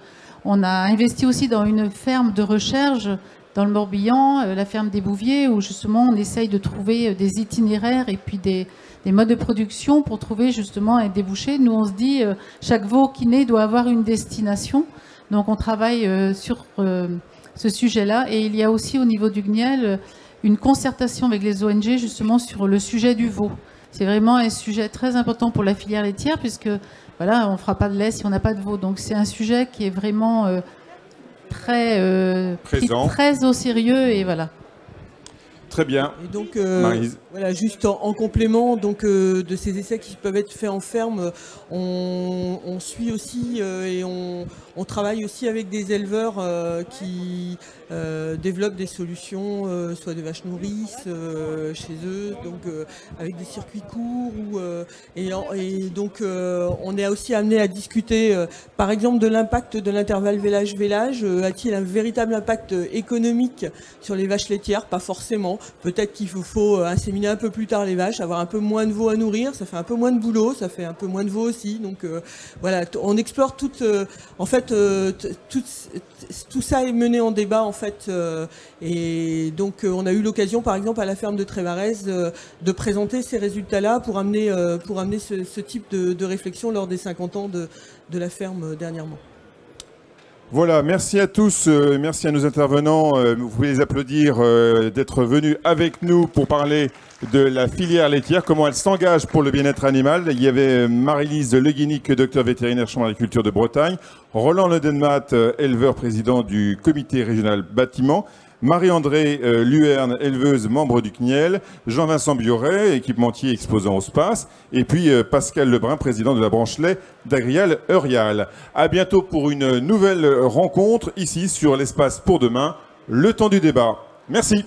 On a investi aussi dans une ferme de recherche dans le Morbihan, la ferme des Bouviers, où justement on essaye de trouver des itinéraires et puis des modes de production pour trouver justement un débouché. Nous, on se dit, chaque veau qui naît doit avoir une destination. Donc on travaille sur ce sujet-là. Et il y a aussi au niveau du CNIEL une concertation avec les ONG justement sur le sujet du veau. C'est vraiment un sujet très important pour la filière laitière, puisque voilà, on ne fera pas de lait si on n'a pas de veau. Donc c'est un sujet qui est vraiment très au sérieux, et voilà. Très bien. Et donc, voilà, juste en complément de ces essais qui peuvent être faits en ferme, on suit aussi et on travaille aussi avec des éleveurs qui développent des solutions, soit de vaches nourrices chez eux, donc avec des circuits courts. Et donc, on est aussi amené à discuter, par exemple, de l'impact de l'intervalle vélage-vélage. A-t-il un véritable impact économique sur les vaches laitières? Pas forcément. Peut-être qu'il faut inséminer un peu plus tard les vaches, avoir un peu moins de veaux à nourrir, ça fait un peu moins de boulot, ça fait un peu moins de veaux aussi. Donc voilà, on explore tout ça est mené en débat en fait. Et donc on a eu l'occasion par exemple à la ferme de Trévarez de présenter ces résultats-là pour amener ce type de réflexion lors des 50 ans de la ferme dernièrement. Voilà, merci à tous, merci à nos intervenants. Vous pouvez les applaudir d'être venus avec nous pour parler de la filière laitière, comment elle s'engage pour le bien-être animal. Il y avait Marie-Lise Leguinic, docteur vétérinaire chambre d'agriculture de Bretagne, Roland Ledenmat, éleveur président du comité régional bâtiment, Marie-André Luerne, éleveuse, membre du CNIEL, Jean-Vincent Bioret, équipementier exposant au SPACE, et puis Pascal Lebrun, président de la branche lait d'Agrial Eurial. À bientôt pour une nouvelle rencontre ici sur l'Espace pour demain, le temps du débat. Merci.